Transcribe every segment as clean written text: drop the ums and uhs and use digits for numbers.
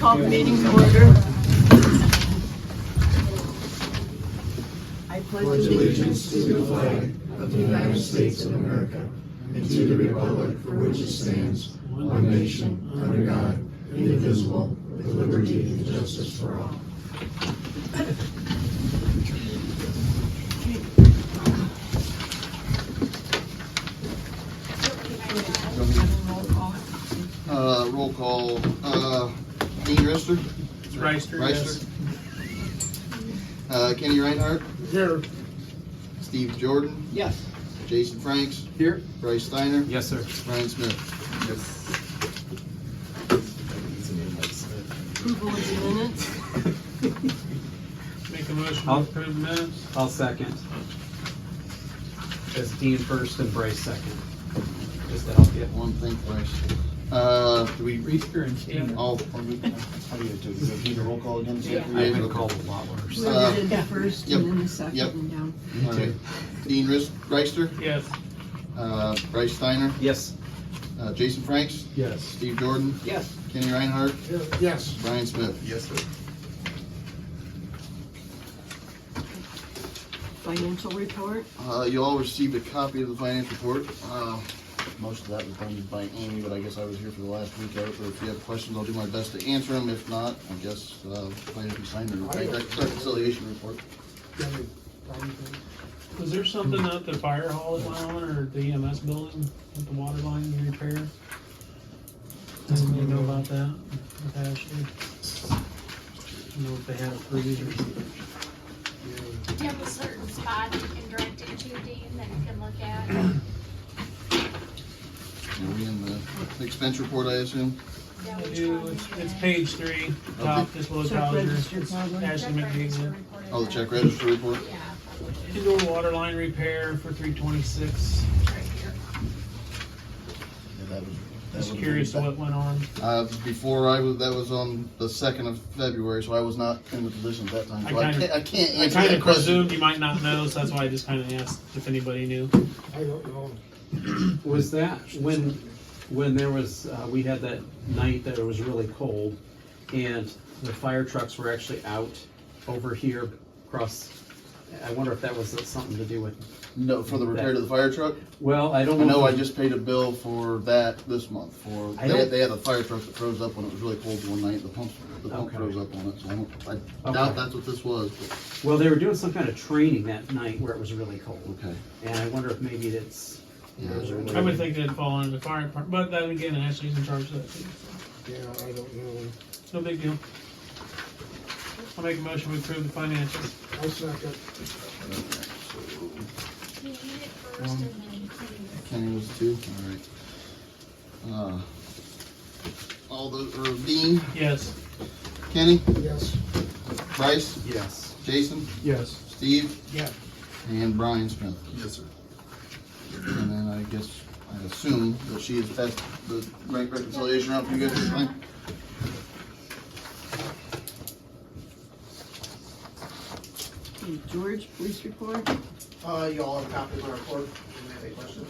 call the meeting to order. I pledge allegiance to the flag of the United States of America and to the republic for which it stands, one nation, under God, indivisible, with liberty and justice for all. Roll call. Dean Rister? Reister, yes. Kenny Reinhardt? Here. Steve Jordan? Yes. Jason Franks? Here. Bryce Steiner? Yes, sir. Ryan Smith? Yes. Approval of the minutes. Make a motion to approve the minutes. I'll second. As Dean first and Bryce second. Just to help you. One thing, Bryce. Do we Reister and Dean. all? How do you do? Do we need a roll call again? Yeah, I've been called a lot worse. We did the first yep, and then the second yep. and down. All right. Dean Reister? Yes. Bryce Steiner? Yes. Jason Franks? Yes. Steve Jordan? Yes. Kenny Reinhardt? Yes. Ryan Smith? Yes, sir. Financial report. You all received a copy of the finance report. Most of that was done by Amy, but I guess I was here for the last week of it. But if you have questions, I'll do my best to answer them. If not, I guess might have to sign the reconciliation report. Was there something at the fire hall that went on, or the EMS building with the water line repair? Anybody know about that? With Ashley? I don't know if they had approved or something. You have a certain spot you can direct it to, Dean, that you can look at. Are we in the expense report, I assume? Yeah, which Ew, one? it's page 3, top, just below Check Towser. register, probably. Ashley Check register McNeil. report. Oh, the check register report? Yeah, probably. Indoor water line repair for $326. Right here. Yeah, that was. Just curious what went on. Before that was on the 2nd of February, so I was not in the position at that time. So I I can't I answer kind that of question. presumed you might not know, so that's why I just kind of asked if anybody knew. I don't know. Was that when there was, we had that night that it was really cold and the fire trucks were actually out over here across, I wonder if that was something to do with, No, for the repair to the fire truck? well, I don't I know. know I if- just paid a bill for that this month. They had a fire truck that froze up when it was really cold one night. The pump Okay. froze up on it, so I Okay. doubt that's what this was. But, Well, they were doing some kind of training that night where it was really cold. okay. And I wonder if maybe it's, Yeah. I would think they'd fall under the fire department, but then again, Ashley's in charge of that too. Yeah, I don't know. So no big deal. I'll make a motion to approve the financials. I second. You need it first and then Kenny was 2? Alright. Dean, Yes. Kenny, Yes. Bryce, yes. Jason, Yes. Steve, Yeah. and Brian Smith. Yes, sir. And then I assume that she has passed the bank reconciliation out for you guys to sign. Okay, George, police report. You all have a copy of my report. Do you have any questions?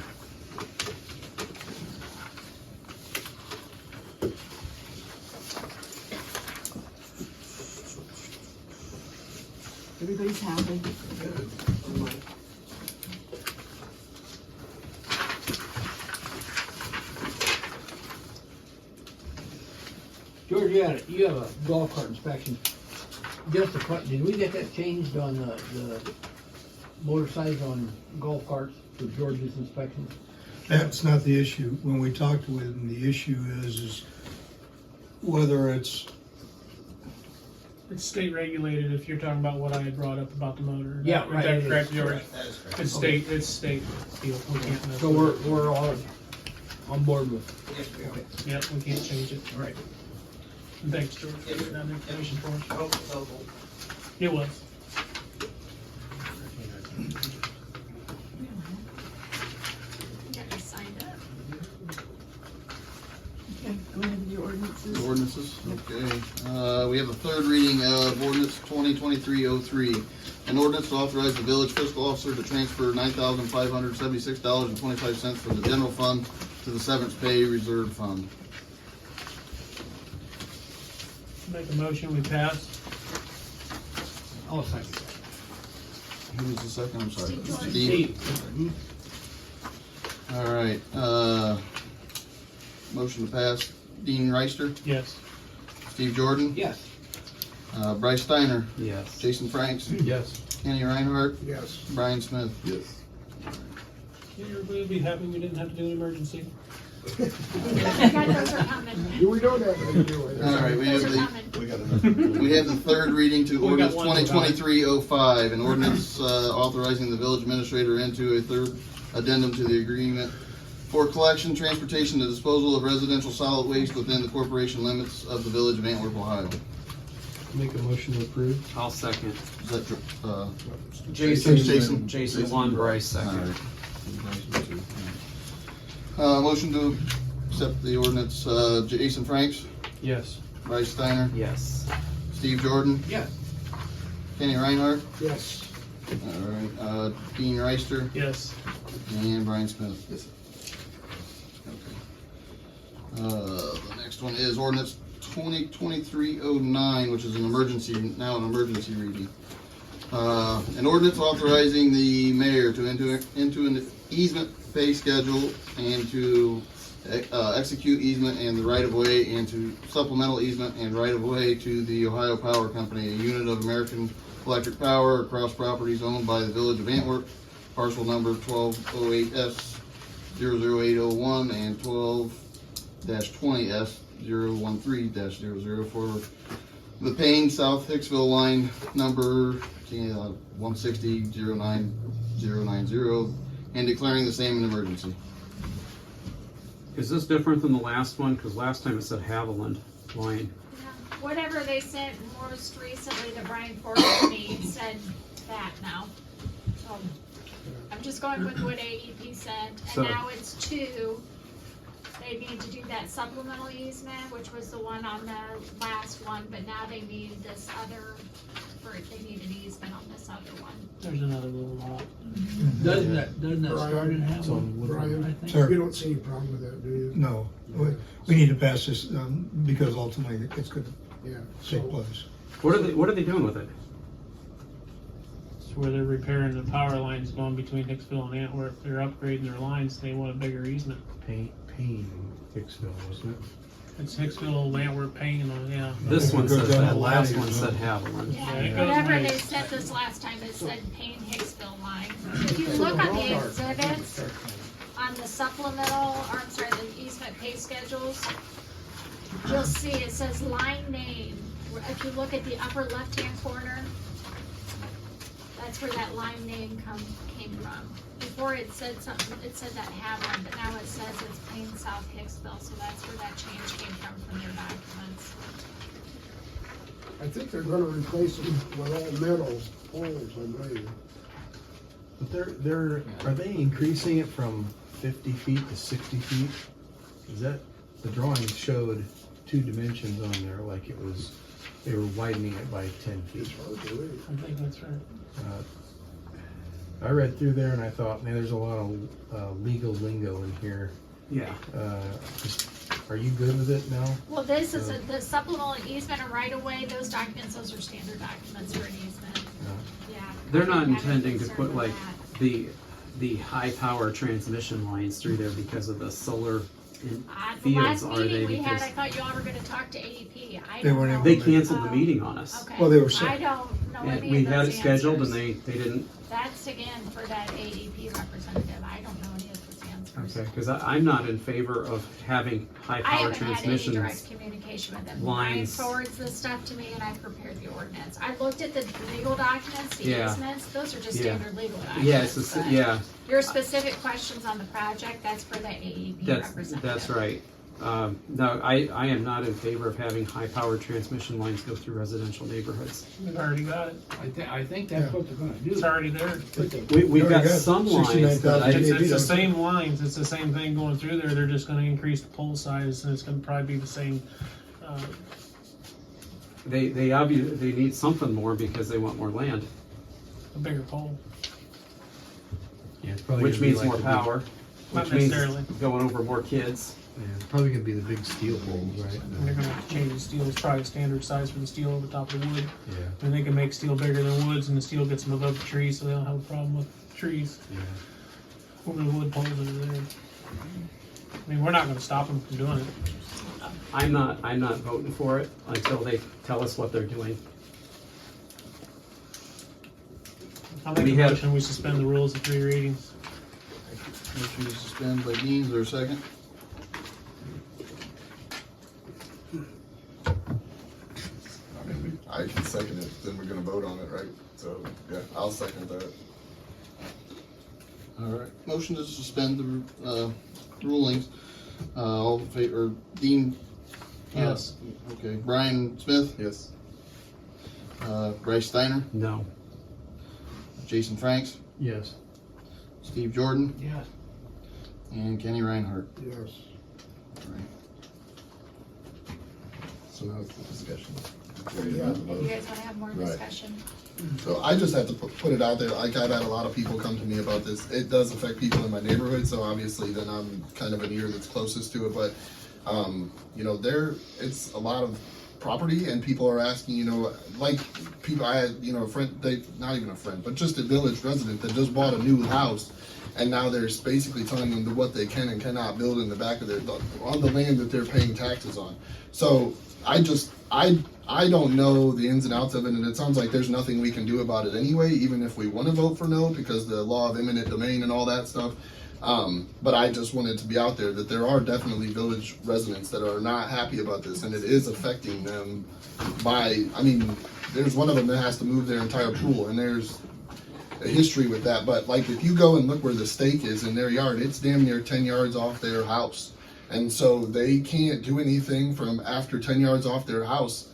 Everybody's happy. George, you have a golf cart inspection. Just a question, did we get that changed on the motor size on golf carts for George's inspections? That's not the issue. When we talked with him, the issue is whether it's, It's state regulated if you're talking about what I had brought up about the motor. Yeah, Is right, that it correct, is. George? That is correct. It's state deal. We can't mess So with it. we're all on board with. Yes, we are. Yep, we can't change it. Right. And thanks, George, for putting that information for us. Oh, it's helpful. It was. get this signed up. Okay, go ahead with your ordinances. Ordinances, okay. We have a third reading of ordinance 2023-03. An ordinance to authorize the village fiscal officer to transfer $9,576.25 from the general fund to the severance pay reserve fund. Make a motion, we pass. I'll second that. Who was the second? I'm sorry. Steve Jordan. Steve. All right, motion to pass. Dean Reister, Yes. Steve Jordan, Yes. Bryce Steiner, Yes. Jason Franks, Yes. Kenny Reinhardt, Yes. Brian Smith. Yes. Yeah, everybody would be happy we didn't have to do an emergency. God, those are coming. We don't have any do it. All right, we have Those are the, coming. We got enough. we have the third reading to We got ordinance one without. 2023-05, an ordinance authorizing the village administrator into a third addendum to the agreement for collection, transportation, and disposal of residential solid waste within the corporation limits of the village of Antwerp, Ohio. Make a motion to approve. I'll second. Is that, Jason, Jason. one, Bryce All second. right. Motion to accept the ordinance, Jason Franks, Yes. Bryce Steiner, Yes. Steve Jordan, Yes. Kenny Reinhardt, Yes. all right, Dean Reister, Yes. and Brian Smith. Yes. Okay. The next one is ordinance 2023-09, which is an emergency reading. An ordinance authorizing the mayor to enter into an easement pay schedule and to execute easement and the right-of-way and to supplemental easement and right-of-way to the Ohio Power Company, a unit of American Electric Power across properties owned by the village of Antwerp, parcel number 1208S00801 and 12-20S013-00 for the Payne South Hicksville line number 160-09090 and declaring the same an emergency. Is this different than the last one? Because last time it said Haviland line. Yeah. Whatever they sent most recently that Brian forwarded me said that now. So I'm just going with what AEP sent, So- and now it's two. They need to do that supplemental easement, which was the one on the last one, but now they need this other, they need an easement on this other one. There's another little lot. Doesn't that start in It's on Hamlin? Woodland. I think. Sir. You don't see any problem with that, do you? No, we need to pass this, because ultimately it's gonna Yeah. take So, place. What are they doing with it? It's where they're repairing the power lines going between Hicksville and Antwerp. They're upgrading their lines. They want a bigger easement. Payne, Hicksville, wasn't it? It's Hicksville, Antwerp, Payne, yeah. This one Goes says down that, the last line, one so- said Haviland. Yeah, Yeah, it goes whatever nice. they sent this last time, it said Payne Hicksville line. If you look on the exhibits, on the supplemental, or I'm sorry, the easement pay schedules, you'll see it says line name. If you look at the upper left-hand corner, that's where that line name came from. Before it said something, it said that Haviland, but now it says it's Payne South Hicksville, so that's where that change came from their documents. I think they're gonna replace them with all metal poles, I believe. But are they increasing it from 50 feet to 60 feet? Is that, the drawing showed two dimensions on there, like they were widening it by 10 It's feet. hard to read. I think that's right. I read through there and I thought, man, there's a lot of legal lingo in here. Yeah. Are you good with it now? Well, this is the supplemental easement and right of way, those documents, those are standard documents for an easement. Yeah. They're not I didn't have any intending to concern put with like that. the high power transmission lines through there because of the solar The fields, last are they? meeting we had, I Because thought you all were gonna talk to AEP. I They don't weren't know. able they to- canceled the meeting on us. Okay. Well, they were sick. I don't know And any we of had it those scheduled and answers. they didn't, That's again for that AEP representative. I don't know any of those answers. okay, because I'm not in favor of having high I power haven't had any transmissions. direct communication with them. Brian lines. forwards this stuff to me and I prepared the ordinance. I looked at the legal documents, the Yeah. easements, those are just Yeah. standard legal documents. Yeah, it's but yeah, Your specific questions on the project, that's for the AEP representative. that's right. No, I am not in favor of having high power transmission lines go through residential neighborhoods. We've already got it. I think that's what they're gonna do. It's already there. We've got already got some lines that 69,000 It's maybe the don't- same lines. It's the same thing going through there. They're just gonna increase the pole size and it's gonna probably be the same. they obviously, they need something more because they want more land, A bigger pole. Yeah, it's probably which gonna be means like more the- power, Not which means necessarily. going over more kids. Yeah, probably gonna be the big steel poles, right? And they're gonna have to change the steel. It's probably a standard size for the steel over top of wood. Yeah, And they can make steel bigger than woods, and the steel gets them above the trees, so they don't have a problem with trees yeah. over the wood poles that are there. I mean, we're not gonna stop them from doing it. I'm not voting for it until they tell us what they're doing. I'll make We a have- motion, we suspend the rules of 3 readings. Motion to suspend by Dean, is there a second? I mean, I can second it, then we're gonna vote on it, right? So, yeah, I'll second that. All right, motion to suspend the rulings. All in favor, Dean? Yes. Okay, Brian Smith, Yes. Bryce Steiner, No. Jason Franks, Yes. Steve Jordan, Yes. and Kenny Reinhardt. Yes. All right. So now it's the discussion. If you guys wanna have more Right. discussion. So I just have to put it out there, like I've had a lot of people come to me about this. It does affect people in my neighborhood, so obviously then I'm kind of an ear that's closest to it, but, you know, it's a lot of property and people are asking, you know, like people, I had, you know, a friend, not even a friend, but just a village resident that just bought a new house. And now they're basically telling them what they can and cannot build in the back of on the land that they're paying taxes on. So I don't know the ins and outs of it, and it sounds like there's nothing we can do about it anyway, even if we want to vote for no, because the law of eminent domain and all that stuff. But I just wanted to be out there that there are definitely village residents that are not happy about this, and it is affecting them I mean, there's one of them that has to move their entire pool, and there's a history with that. But like, if you go and look where the stake is in their yard, it's damn near 10 yards off their house. And so they can't do anything from after 10 yards off their house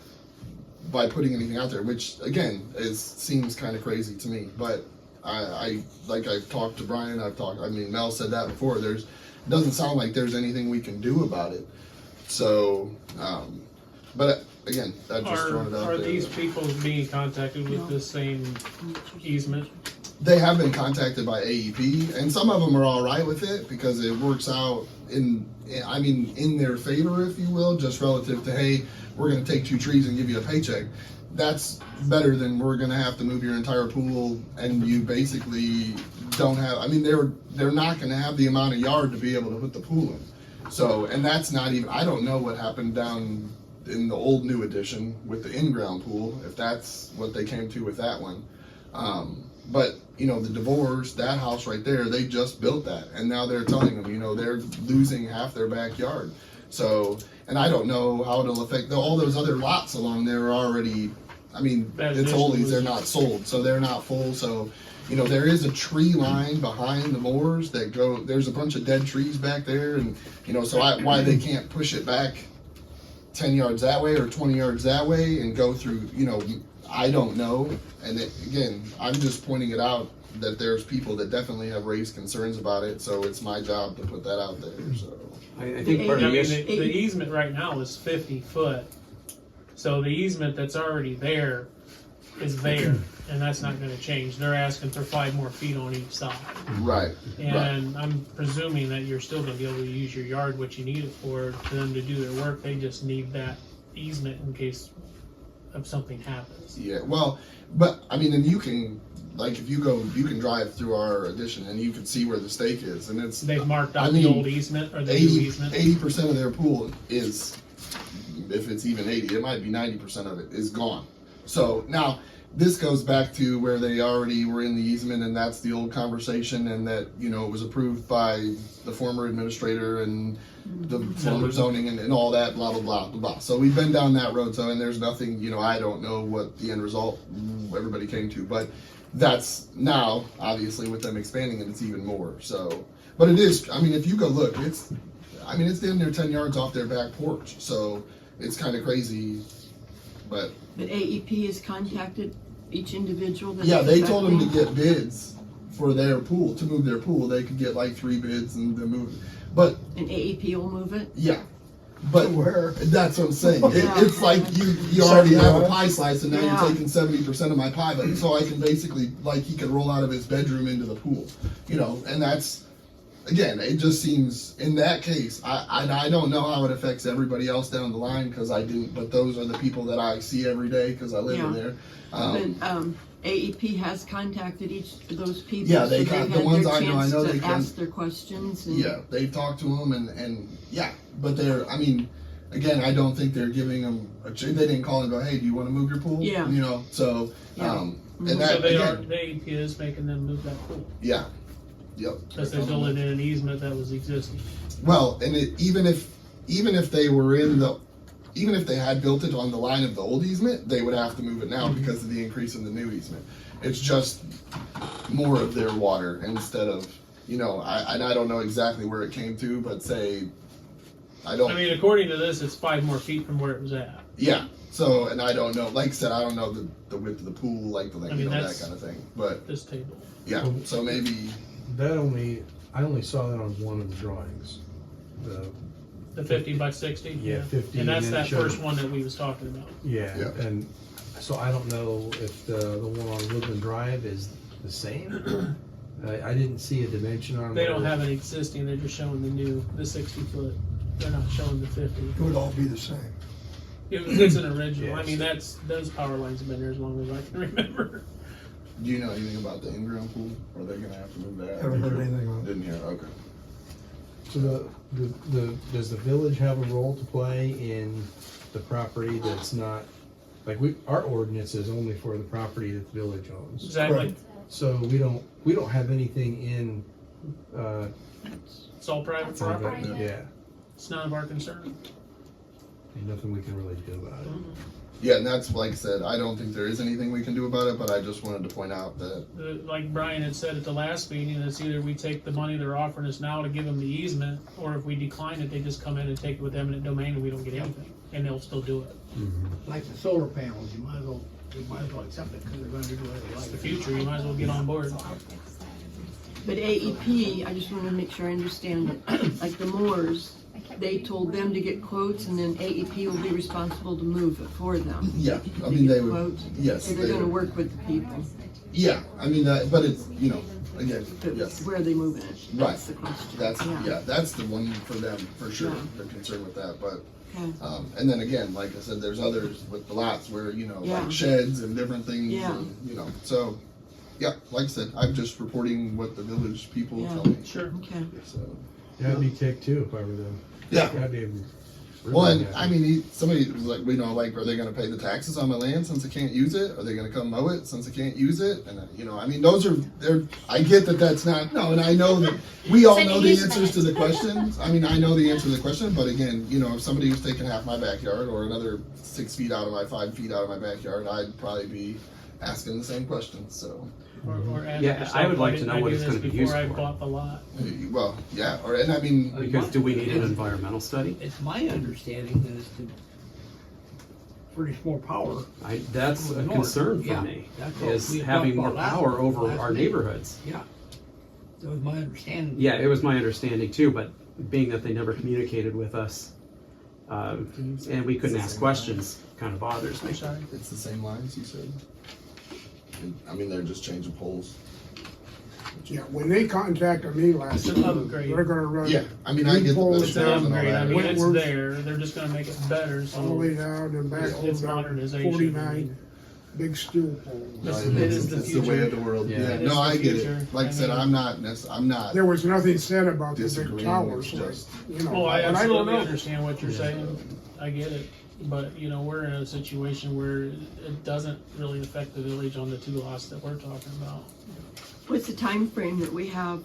by putting anything out there, which again seems kind of crazy to me. But I've talked to Brian, Mel said that before. It doesn't sound like there's anything we can do about it. So, but again, I just thrown it out Are there. these people being contacted with this same easement? They have been contacted by AEP, and some of them are all right with it because it works out in their favor, if you will, just relative to, hey, we're going to take 2 trees and give you a paycheck. That's better than we're going to have to move your entire pool and you basically don't have, they're not going to have the amount of yard to be able to put the pool in. So, and that's not even, I don't know what happened down in the old new edition with the in-ground pool, if that's what they came to with that one. But, you know, the DeVores, that house right there, they just built that. And now they're telling them, you know, they're losing half their backyard. So, and I don't know how it'll affect, all those other lots along there are already, it's oldies, they're not sold, so they're not full. So, you know, there is a tree line behind the moors that there's a bunch of dead trees back there. And, you know, so why they can't push it back 10 yards that way or 20 yards that way and go through, you know, I don't know. And again, I'm just pointing it out that there's people that definitely have raised concerns about it. So it's my job to put that out there. So I think part of the issue, The easement right now is 50 foot. So the easement that's already there is there, and that's not gonna change. They're asking for 5 more feet on each side. right. And I'm presuming that you're still gonna be able to use your yard, what you need it for them to do their work. They just need that easement in case of something happens. Yeah, well, but and you can, like, if you go, you can drive through our addition and you can see where the stake is, and it's They've marked out the old easement or the new easement. 80% of their pool is, if it's even 80, it might be 90% of it is gone. So now this goes back to where they already were in the easement, and that's the old conversation, and that, you know, it was approved by the former administrator and the former zoning and all that, blah, blah, blah, blah, blah. So we've been down that road, so, and there's nothing, you know, I don't know what the end result everybody came to, but that's now, obviously, with them expanding it, it's even more. So, but it is, if you go look, it's damn near 10 yards off their back porch, so it's kind of crazy, but. But AEP has contacted each individual? Yeah, they told them to get bids for their pool, to move their pool. They could get like 3 bids and then move it. But And AEP will move it? yeah, but Where? that's what I'm saying. Yeah. It's like you already have a pie slice, and now Yeah. you're taking 70% of my pie. But so I can basically, like, he could roll out of his bedroom into the pool, you know, and that's again, it just seems, in that case, I don't know how it affects everybody else down the line, because I didn't, but those are the people that I see every day, because I live in Yeah. there. And AEP has contacted each of those people. Yeah, so they they've got- the had ones their I know, I chance know to they can- ask their questions. And Yeah, they've talked to them, and yeah, but I mean, again, I don't think they're giving them they didn't call and go, hey, do you want to move your pool? Yeah. You know, so, Yeah. and So that, they are, again, the AEP is making them move that pool, yeah, yep. because they're building in an easement that was existing. Well, and even if they were even if they had built it on the line of the old easement, they would have to move it now because of the increase in the new easement. It's just more of their water instead of, you know, I don't know exactly where it came to, but say, I don't. I mean, according to this, it's 5 more feet from where it was at. Yeah. So, and I don't know, like I said, I don't know the width of the pool, like the length, I mean, you know, that that's- kind of thing. But This table. yeah, so maybe, I only saw that on one of the drawings. The 50 by 60? Yeah, 50, And that's and then that it showed- first one that we was talking about. Yeah, Yeah. and so I don't know if the one on Woodland Drive is the same. I didn't see a dimension on. They don't where- have an existing, they're just showing the 60 foot. They're not showing the 50. It would all be the same. It's an original. I Yes. mean, those power lines have been there as long as I can remember. do you know anything about the in-ground pool? Or are they gonna have to move that? Haven't heard anything on it. Didn't hear, okay. So does the village have a role to play in the property that's not, like, our ordinance is only for the property that the village owns. Exactly. Right. So we don't have anything in, It's all private It's all property. private. yeah, It's none of our concern. ain't nothing we can really do about it. Yeah, and that's, like I said, I don't think there is anything we can do about it, but I just wanted to point out that, Like Brian had said at the last meeting, it's either we take the money they're offering us now to give them the easement, or if we decline it, they just come in and take it with eminent domain and we don't get anything, and they'll still do it. Like the solar panels, you might as well accept it, because they're gonna do whatever they It's like. the future, you might as well get on board. But AEP, I just want to make sure I understand it. Like the Moors, they told them to get quotes, and then AEP will be responsible to move it for them. yeah, I To mean, get they would, quotes. yes. So they're they going to would. work with the people. Yeah, I mean, but it's, you know, again, But yes. where are they moving it? Right. That's the question. That's, yeah, that's the one for them, for sure. Yeah. They're concerned with that, but, Okay. and then again, like I said, there's others with the lots where, you know, Yeah. like sheds and different things, Yeah. and, you know, so, yeah, like I said, I'm just reporting what the village people Yeah. tell me, Sure. Okay. so. Yeah, I'd be ticked too if I were them. Yeah. I'd be Well, really and happy. I mean, somebody was like, you know, like, are they going to pay the taxes on my land since I can't use it? Are they going to come mow it since I can't use it? And you know, I mean, I get that that's not no, and I know that we all It's an know the easement. answers to the questions. I mean, I know the answer to the question, but again, you know, if somebody was taking half my backyard or another 6 feet out of my 5 feet out of my backyard, I'd probably be asking the same questions. So, Or ask Yeah, yourself, I would like why to know didn't I what do it's this gonna be before used I for. bought the lot? well, yeah, and I mean, Because do we need an environmental study? It's my understanding that it's to produce more power. That's a North. concern for Yeah, me, that's what is we having talked more about last- power over last our meeting. neighborhoods. Yeah. That was my understanding. Yeah, it was my understanding too, but being that they never communicated with us, and we couldn't ask questions, kind of bothers me. I'm sorry. it's the same lines you said. I mean, they're just changing poles. Yeah, when they contacted me last It's an week, upgrade. they're gonna run Yeah, I mean, I get the poles It's an benefits and all upgrade. I that. mean, it's Wentworth. there. They're just gonna make it better, all the way so down and back it's down modernization. 49 big steel poles. It's- Right, it is the it's the way future. of the world. Yeah. Yeah, It is no, the I get future. it. Like I I said, mean- I'm not There was nothing said about the big disagreeing. towers, It's like, just, you know. Oh, I and absolutely don't know. understand what you're saying. I get it. But, you know, we're in a situation where it doesn't really affect the village on the 2 lots that we're talking about. What's the time frame that we have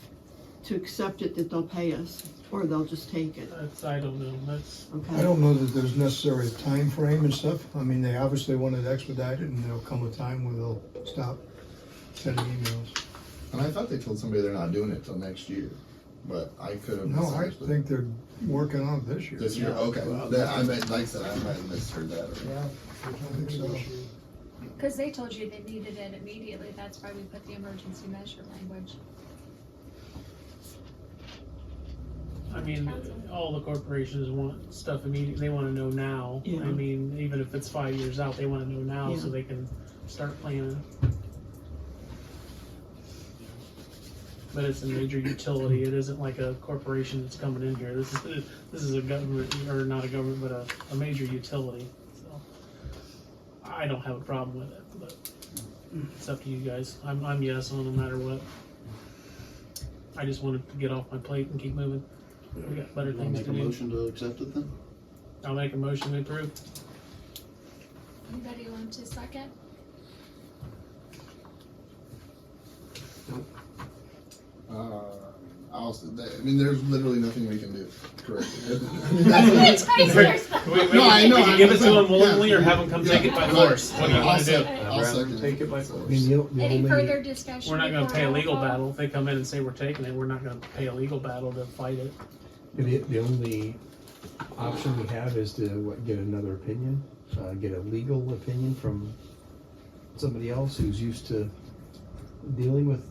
to accept it, that they'll pay us, or they'll just take it? I don't know. That's, Okay. I don't know that there's necessarily a time frame and stuff. I mean, they obviously want it expedited, and there'll come a time where they'll stop sending emails. and I thought they told somebody they're not doing it till next year, but I could have No, I misunderstood. think they're working on it this year. This year, okay. That, I meant, like I said, I might have misheard that. Or, Yeah, I think so. Because they told you they needed it immediately, that's why we put the emergency measure language. I mean, all the corporations want stuff immediately. They want to know now. Yeah. I mean, even if it's 5 years out, they want to know now so Yeah. they can start planning. but it's a major utility. It isn't like a corporation that's coming in here. This is a government, or not a government, but a major utility. So I don't have a problem with it, but it's up to you guys. I'm yes on no matter what. I just wanted to get off my plate and keep moving. We got better You wanna things make to a do. motion to accept it then? I'll make a motion to approve. Anybody want to second? I mean, there's literally nothing we can do. Correct. No, I know, Can you I give it to know. them willingly or have them come take it by force? What do you I'll want to do? second, I'll second Take it. it by I force. mean, the Any only- further discussion? We're not gonna before pay a roll legal call? battle. If they come in and say we're taking it, we're not gonna pay a legal battle to fight it. The only option we have is to get another opinion, get a legal opinion from somebody else who's used to dealing with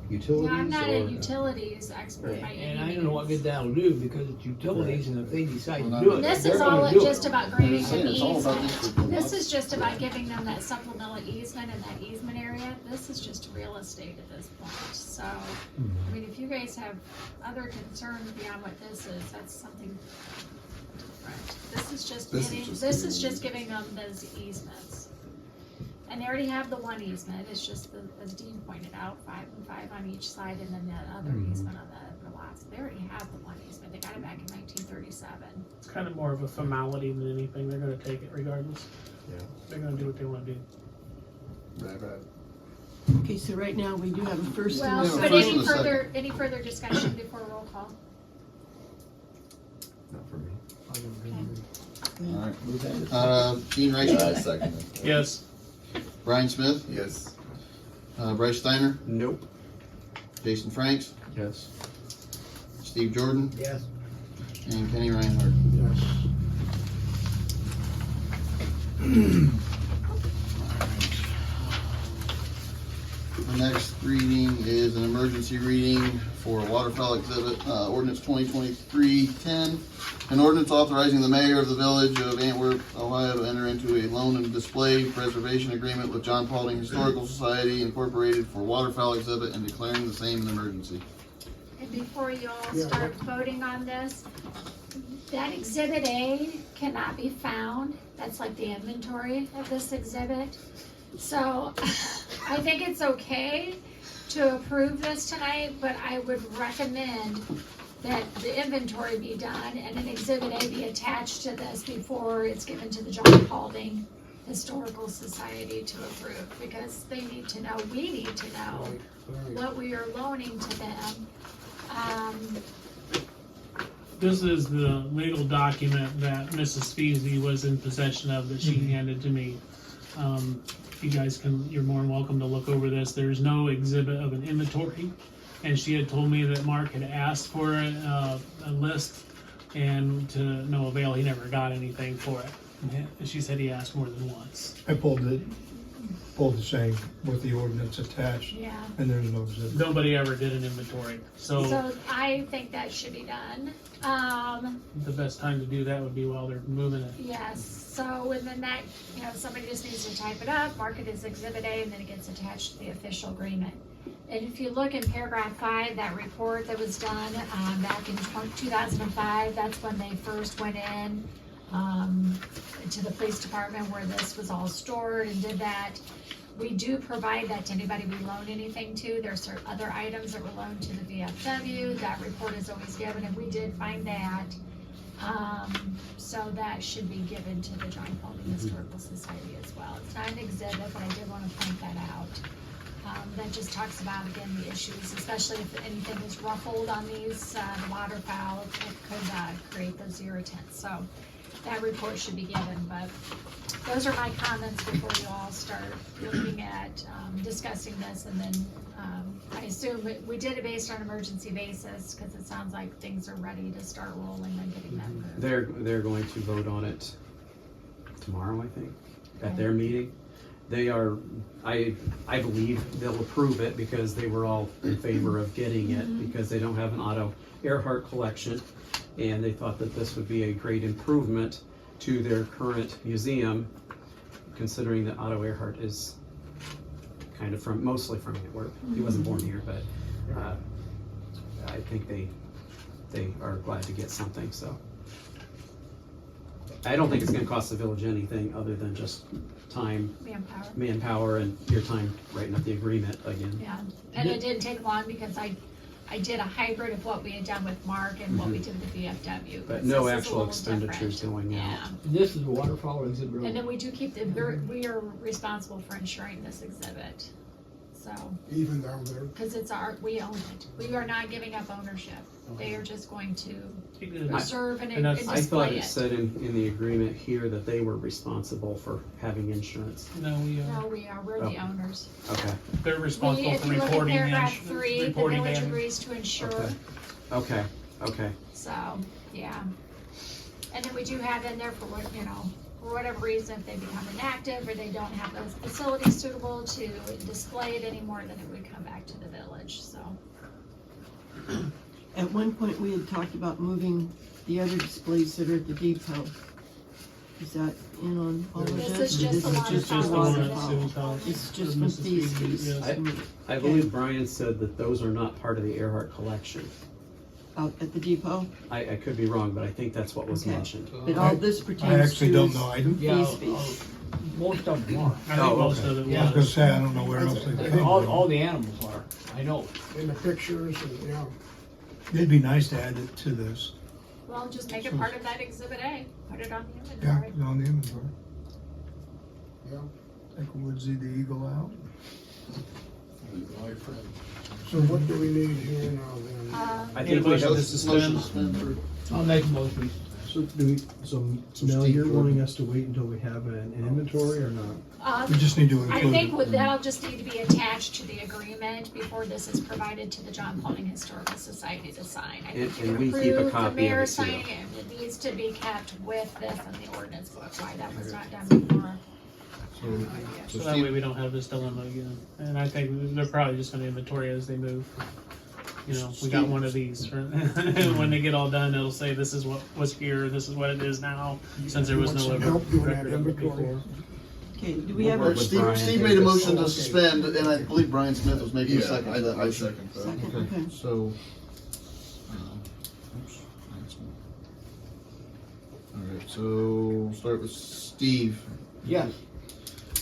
utilities. Yeah, I'm not a or- utilities expert by any And I don't know what good that'll do, because it's utilities, and if they decide Well, to do it, This they're is all gonna do just it. about granting saying, an it's all about easement. this. This is just about giving them that supplemental easement in that easement area. This is just real estate at this point. So, I mean, if you guys have other concerns beyond what this is, that's something different. This is just giving them those easements. And they already have the one easement. It's just, as Dean pointed out, 5 and 5 on each side, and then that other easement on the last. They already have the one easement. They got it back in 1937. It's kind of more of a formality than anything. They're gonna take it regardless. Yeah. They're gonna do what they wanna do. Right. Okay, so right now we do have a first and Well, a Yeah, but second. first and a second. any further discussion before roll call? Not for me. Alright. Gene Rice, second it. Yes. Brian Smith, Yes. Bryce Steiner, Nope. Jason Franks, Yes. Steve Jordan, Yes. and Kenny Reinhardt. Yes. The next reading is an emergency reading for waterfowl exhibit, ordinance 2023-10. An ordinance authorizing the mayor of the village of Antwerp, Ohio to enter into a loan and display preservation agreement with John Paulding Historical Society Incorporated for waterfowl exhibit and declaring the same an emergency. And before you all Yeah. start voting on this, that exhibit A cannot be found. That's like the inventory of this exhibit. So I think it's okay to approve this tonight, but I would recommend that the inventory be done and an exhibit A be attached to this before it's given to the John Paulding Historical Society to approve, because they need to know, we need to know what we are loaning to them. This is the legal document that Mrs. Feasy was in possession of that she handed to me. You guys you're more than welcome to look over this. There's no exhibit of an inventory. And she had told me that Mark had asked for a list, and to no avail, he never got anything for it. And she said he asked more than once. I pulled the same with the ordinance attached, Yeah, and there's no exhibit. Nobody ever did an inventory. So so I think that should be done. the best time to do that would be while they're moving it. Yes, so within that, somebody just needs to type it up, mark it as exhibit A, and then it gets attached to the official agreement. And if you look in paragraph 5, that report that was done back in 2005, that's when they first went in to the police department where this was all stored and did that. We do provide that to anybody we loan anything to. There's certain other items that were loaned to the VFW. That report is always given, and we did find that. So that should be given to the John Paulding Historical Society as well. It's not an exhibit, but I did want to point that out. That just talks about, again, the issues, especially if anything is ruffled on these waterfowl, it could create those irritants. So that report should be given, but those are my comments before you all start looking at discussing this. And then I assume we did it based on emergency basis, because it sounds like things are ready to start rolling and getting that moved. They're going to vote on it tomorrow, I think, at their meeting. They are, I believe they'll approve it because they were all in favor of getting it, because they don't have an Otto Earhart collection, and they thought that this would be a great improvement to their current museum, considering that Otto Earhart is kind of mostly from Antwerp. He wasn't born here, but I think they are glad to get something, so. I don't think it's gonna cost the village anything other than just time, manpower, and your time writing up the agreement again. Yeah, and it didn't take long because I did a hybrid of what we had done with Mark and what we did with VFW. But This no is a actual little expenditures different. going out. Yeah, This is a waterfowl exhibit. and then we do keep we are responsible for insuring this exhibit. So, Even down there. because we own it. We are not giving up ownership. They are just going to Good. preserve and And that's- I thought display it said in the agreement here that they were responsible for having insurance. No, No, we're the Oh. owners. Okay, they're responsible If for you look at reporting paragraph 3, the reporting village damage. agrees to insure. okay, okay. So, yeah. And then we do have in there for whatever reason, if they become inactive or they don't have those facilities suitable to display it anymore, then it would come back to the village, so. At one point, we had talked about moving the other displays that are at the depot. Is that in on all of this? This is just the This waterfowl. is Just the one at waterfowl. Sue's house. It's just Mrs. with these Speedy, fees. yes. I believe Brian said that those are not part of the Earhart collection. Out at the depot, I could be wrong, but I think that's what was Okay. mentioned. but all this pertains to. I actually don't know. I Yeah, fees. most of them are. I think Oh, most okay. of it Yeah. was gonna was. say, I don't know where else they could. All the animals are, I know. In the pictures and, yeah. It'd be nice to add it to this. Well, just make it part of that exhibit A, put it on the Yeah, inventory. on the inventory. Yeah. Take Woodsy the Eagle out. So what do we need here now then? I Need a think we motion have to this. Motion suspend. to suspend for I'll make a motion. So Mel, Steve, you're go wanting ahead. us to wait until we have an inventory or not? We just need to I include think it. that'll just need to be attached to the agreement before this is provided to the John Pauling Historical Society to sign. I think And you we keep a approve the copy of mayor it, too. signing it, and it needs to be kept with this in the ordinance book, why that was not done before. So that way we don't have this dilemma again. And I think they're probably just gonna inventory as they move. You know, we got one of these. When they get all done, it'll say this is what was here, this is what it is now, since there was Want no some help doing that record of it inventory? before. Okay, do we have Work a with Steve, Brian. Steve made a motion to Okay. suspend, and I believe Brian Smith was making a second to that I motion. second that. second? Okay. So, oops, that's one. All right, so we'll start with Steve Yes.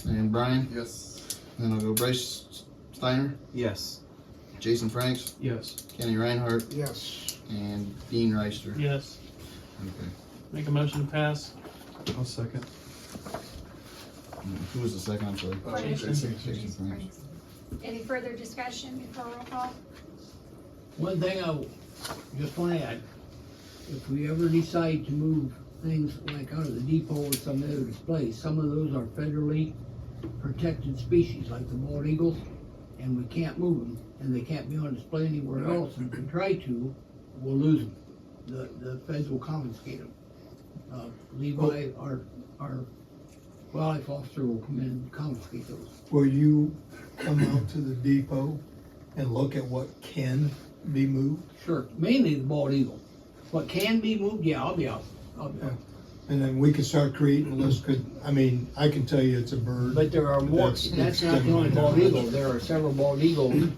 and Brian, Yes. then I'll go Bryce Steiner, Yes. Jason Franks, Yes. Kenny Reinhardt, Yes. and Dean Reister. Yes, Okay. make a motion to pass. I'll second. Who was the second? I'm sorry. Jason. Jason Franks. Any further discussion before roll call? One thing I just want to add, if we ever decide to move things like out of the depot or some other displays, some of those are federally protected species, like the bald eagles, and we can't move them, and they can't be on display anywhere else, and if we try to, we'll lose them. The feds will confiscate them. Levi, our wildlife officer will come in and confiscate those. Will you come out to the depot and look at what can be moved? Sure, mainly the bald eagle. What can be moved, yeah, I'll be out. And then we could start creating a list, I can tell you it's a bird. But there are more, That's- that's not the only bald eagle, there are several bald eagles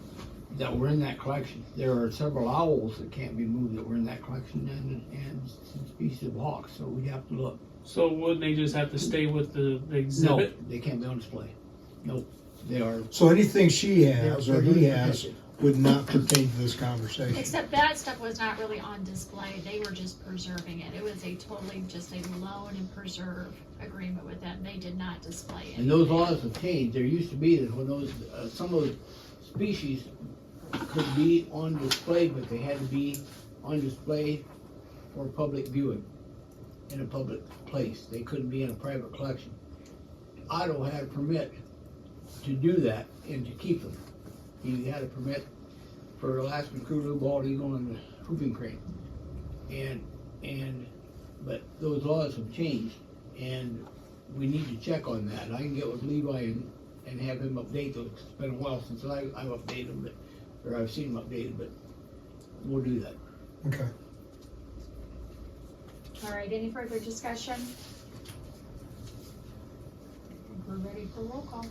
that were in that collection. There are several owls that can't be moved that were in that collection, and some species of hawks, so we have to look. So wouldn't they just have to stay with the No, exhibit? they can't be on display. Nope, they are. So anything she has or he they're has protected. would not pertain to this conversation. Except that stuff was not really on display, they were just preserving it. It was just a loan and preserve agreement with them. They did not display it. And those laws have changed. There used to be that when those, some of those species could be on display, but they had to be on display for public viewing in a public place. They couldn't be in a private collection. Otto had a permit to do that and to keep them. He had a permit for Alaskan Kuru, bald eagle, and the whooping crane. But those laws have changed, and we need to check on that. I can get with Levi and have him update those. It's been a while since I've updated them, or I've seen them updated, but we'll do that. Okay. All right, any further discussion? We're ready for roll call.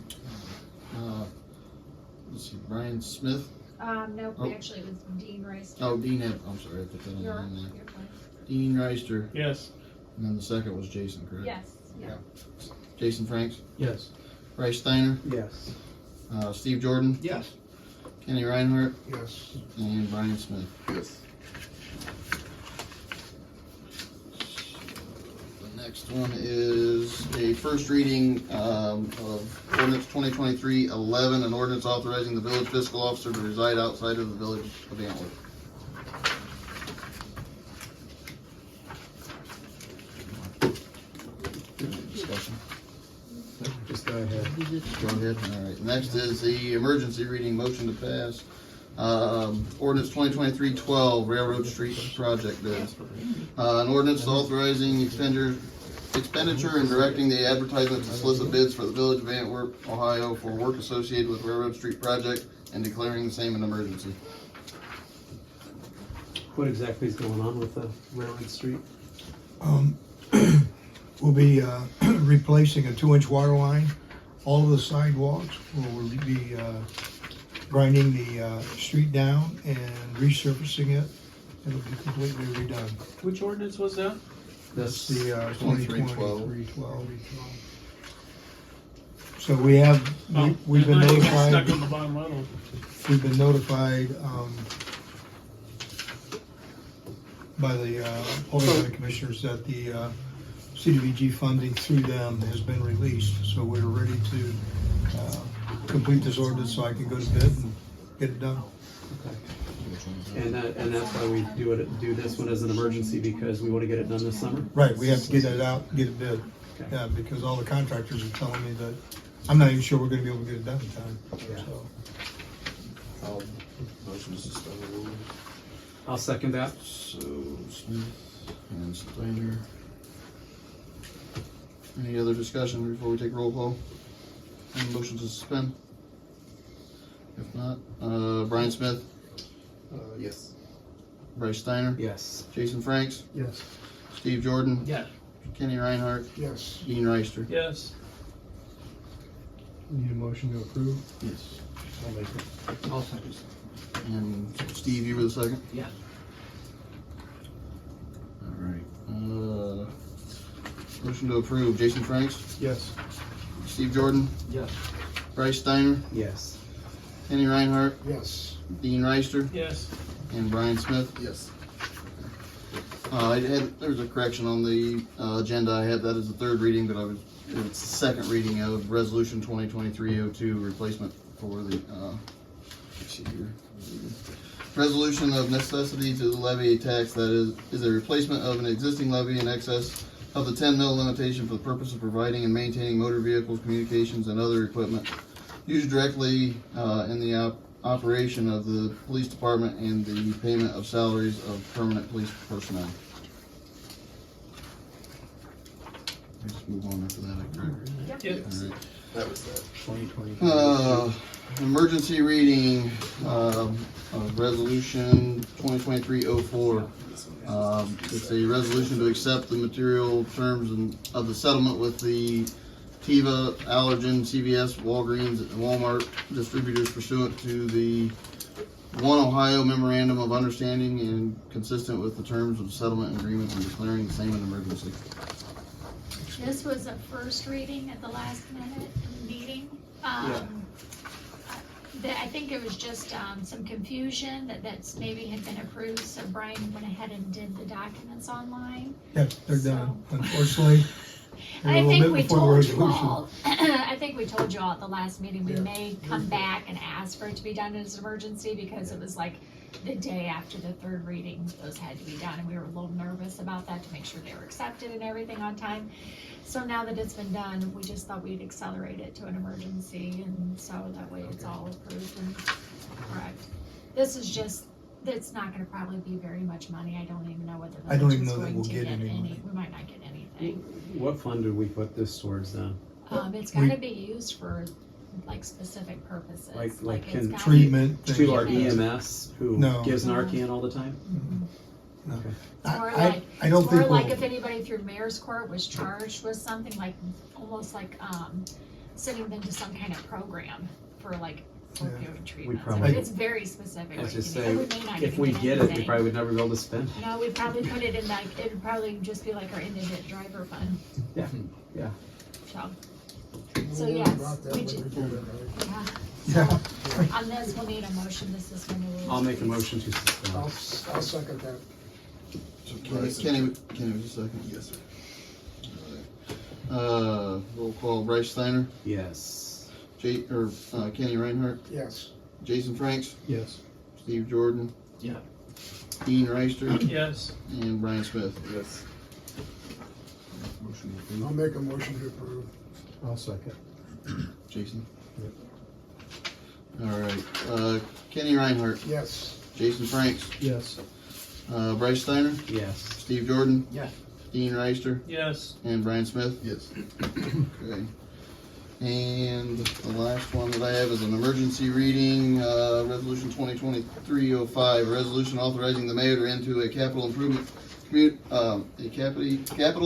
Let's see, Brian Smith, Nope, Oh. actually it was Dean Rice. Oh, Dean, I'm sorry, I put that on You're, the line there. you're fine. Dean Reister, Yes. and then the second was Jason, correct? Yes, yeah. Jason Franks, Yes. Bryce Steiner, Yes. Steve Jordan, Yes. Kenny Reinhardt, Yes. and Brian Smith. Yes. The next one is a first reading of ordinance 2023-11, an ordinance authorizing the village fiscal officer to reside outside of the village of Antwerp. Discussion. Just go ahead. Go ahead. All right. Next is the emergency reading motion to pass. Ordinance 2023-12 Railroad Street project bids. An ordinance authorizing expenditure and directing the advertisement to solicit bids for the village of Antwerp, Ohio for work associated with Railroad Street project and declaring the same an emergency. What exactly is going on with the Railroad Street? We'll be replacing a 2-inch water line. All of the sidewalks will be grinding the street down and resurfacing it. It'll be completely redone. Which ordinance was that? That's the 23-12. 2023-12. So we have, we've been I think it's stuck notified, on the bottom level. we've been notified by the Public Works Commissioners that the CDBG funding through them has been released. So we're ready to complete this ordinance so I can go to bid and get it done. And that's why we do this one as an emergency, because we want to get it done this summer? Right, we have to get it out, get it bid. Okay. Yeah, because all the contractors are telling me that, I'm not even sure we're gonna be able to get it done in time, so. Motion to suspend the rules. I'll second that. So Smith and Steiner. Any other discussion before we take roll call? Any motion to suspend? If not, Brian Smith, Yes. Bryce Steiner, Yes. Jason Franks, Yes. Steve Jordan, Yes. Kenny Reinhardt, Yes. Dean Reister. Yes. Need a motion to approve? Yes. I'll make it. I'll second. And Steve, you were the second? Yes. Alright, motion to approve, Jason Franks, Yes. Steve Jordan, Yes. Bryce Steiner, Yes. Kenny Reinhardt, Yes. Dean Reister, Yes. and Brian Smith. Yes. There's a correction on the agenda. I had that as the third reading, but it's the second reading of Resolution 2023-02, replacement for the, let's see here. Resolution of necessity to levy a tax that is a replacement of an existing levy in excess of the 10 mil limitation for the purpose of providing and maintaining motor vehicles, communications, and other equipment used directly in the operation of the police department and the payment of salaries of permanent police personnel. Let's move on after that, correct? Yep. All right. That was that. 2020. Emergency reading of Resolution 2023-04. It's a resolution to accept the material terms of the settlement with the Teva, Allergen, CVS, Walgreens, and Walmart distributors pursuant to the One Ohio Memorandum of Understanding and consistent with the terms of the settlement agreement and declaring the same an emergency. This was a first reading at the last minute meeting. I think it was just some confusion that's maybe had been approved, so Brian went ahead and did the documents online. Yeah, they're done, unfortunately. they're a I little think bit we before the told you resolution. all, I think we told you all at the last meeting, we may come back and ask for it to be done as an emergency because it was like the day after the third reading, those had to be done, and we were a little nervous about that to make sure they were accepted and everything on time. So now that it's been done, we just thought we'd accelerate it to an emergency, and so that way it's all approved and correct. This is just, it's not gonna probably be very much money, I don't even know whether the I don't even village's know that going we'll to get get any any, money. we might not get anything. What fund did we put this towards then? It's gotta be used for like specific purposes. Like it's can gotta- Treatment. things To our like that. EMS, who No. gives Narcan all the time? No. Okay. Or I- like, I don't or think like we'll- if anybody through mayor's court was charged with something, like almost like sending them to some kind of program for like opioid treatment. probably- It's very specific. As what you you say, need. We may not if even we get get it, we anything. probably would never be able to spend. No, we'd probably put it in like, it'd probably just be like our indigent driver fund. Yeah, yeah. So We'll yes, worry about that we when ju- we do it, right? yeah. So on this, we'll need a motion to suspend the rules. I'll make a please. motion to I'll, suspend. I'll second that. Kenny, just a second. Yes, sir. Roll call, Bryce Steiner, Yes. Kenny Reinhardt, Yes. Jason Franks, Yes. Steve Jordan. Yeah. Dean Reister, Yes. and Brian Smith. Yes. Motion I'll approved. make a motion to approve. I'll second. Jason? All right, Kenny Reinhardt, Yes. Jason Franks, Yes. Bryce Steiner, Yes. Steve Jordan, Yeah. Dean Reister, Yes. and Brian Smith? Yes. Okay. And the last one that I have is an emergency reading, resolution 2023-05, a resolution authorizing the mayor to enter a capital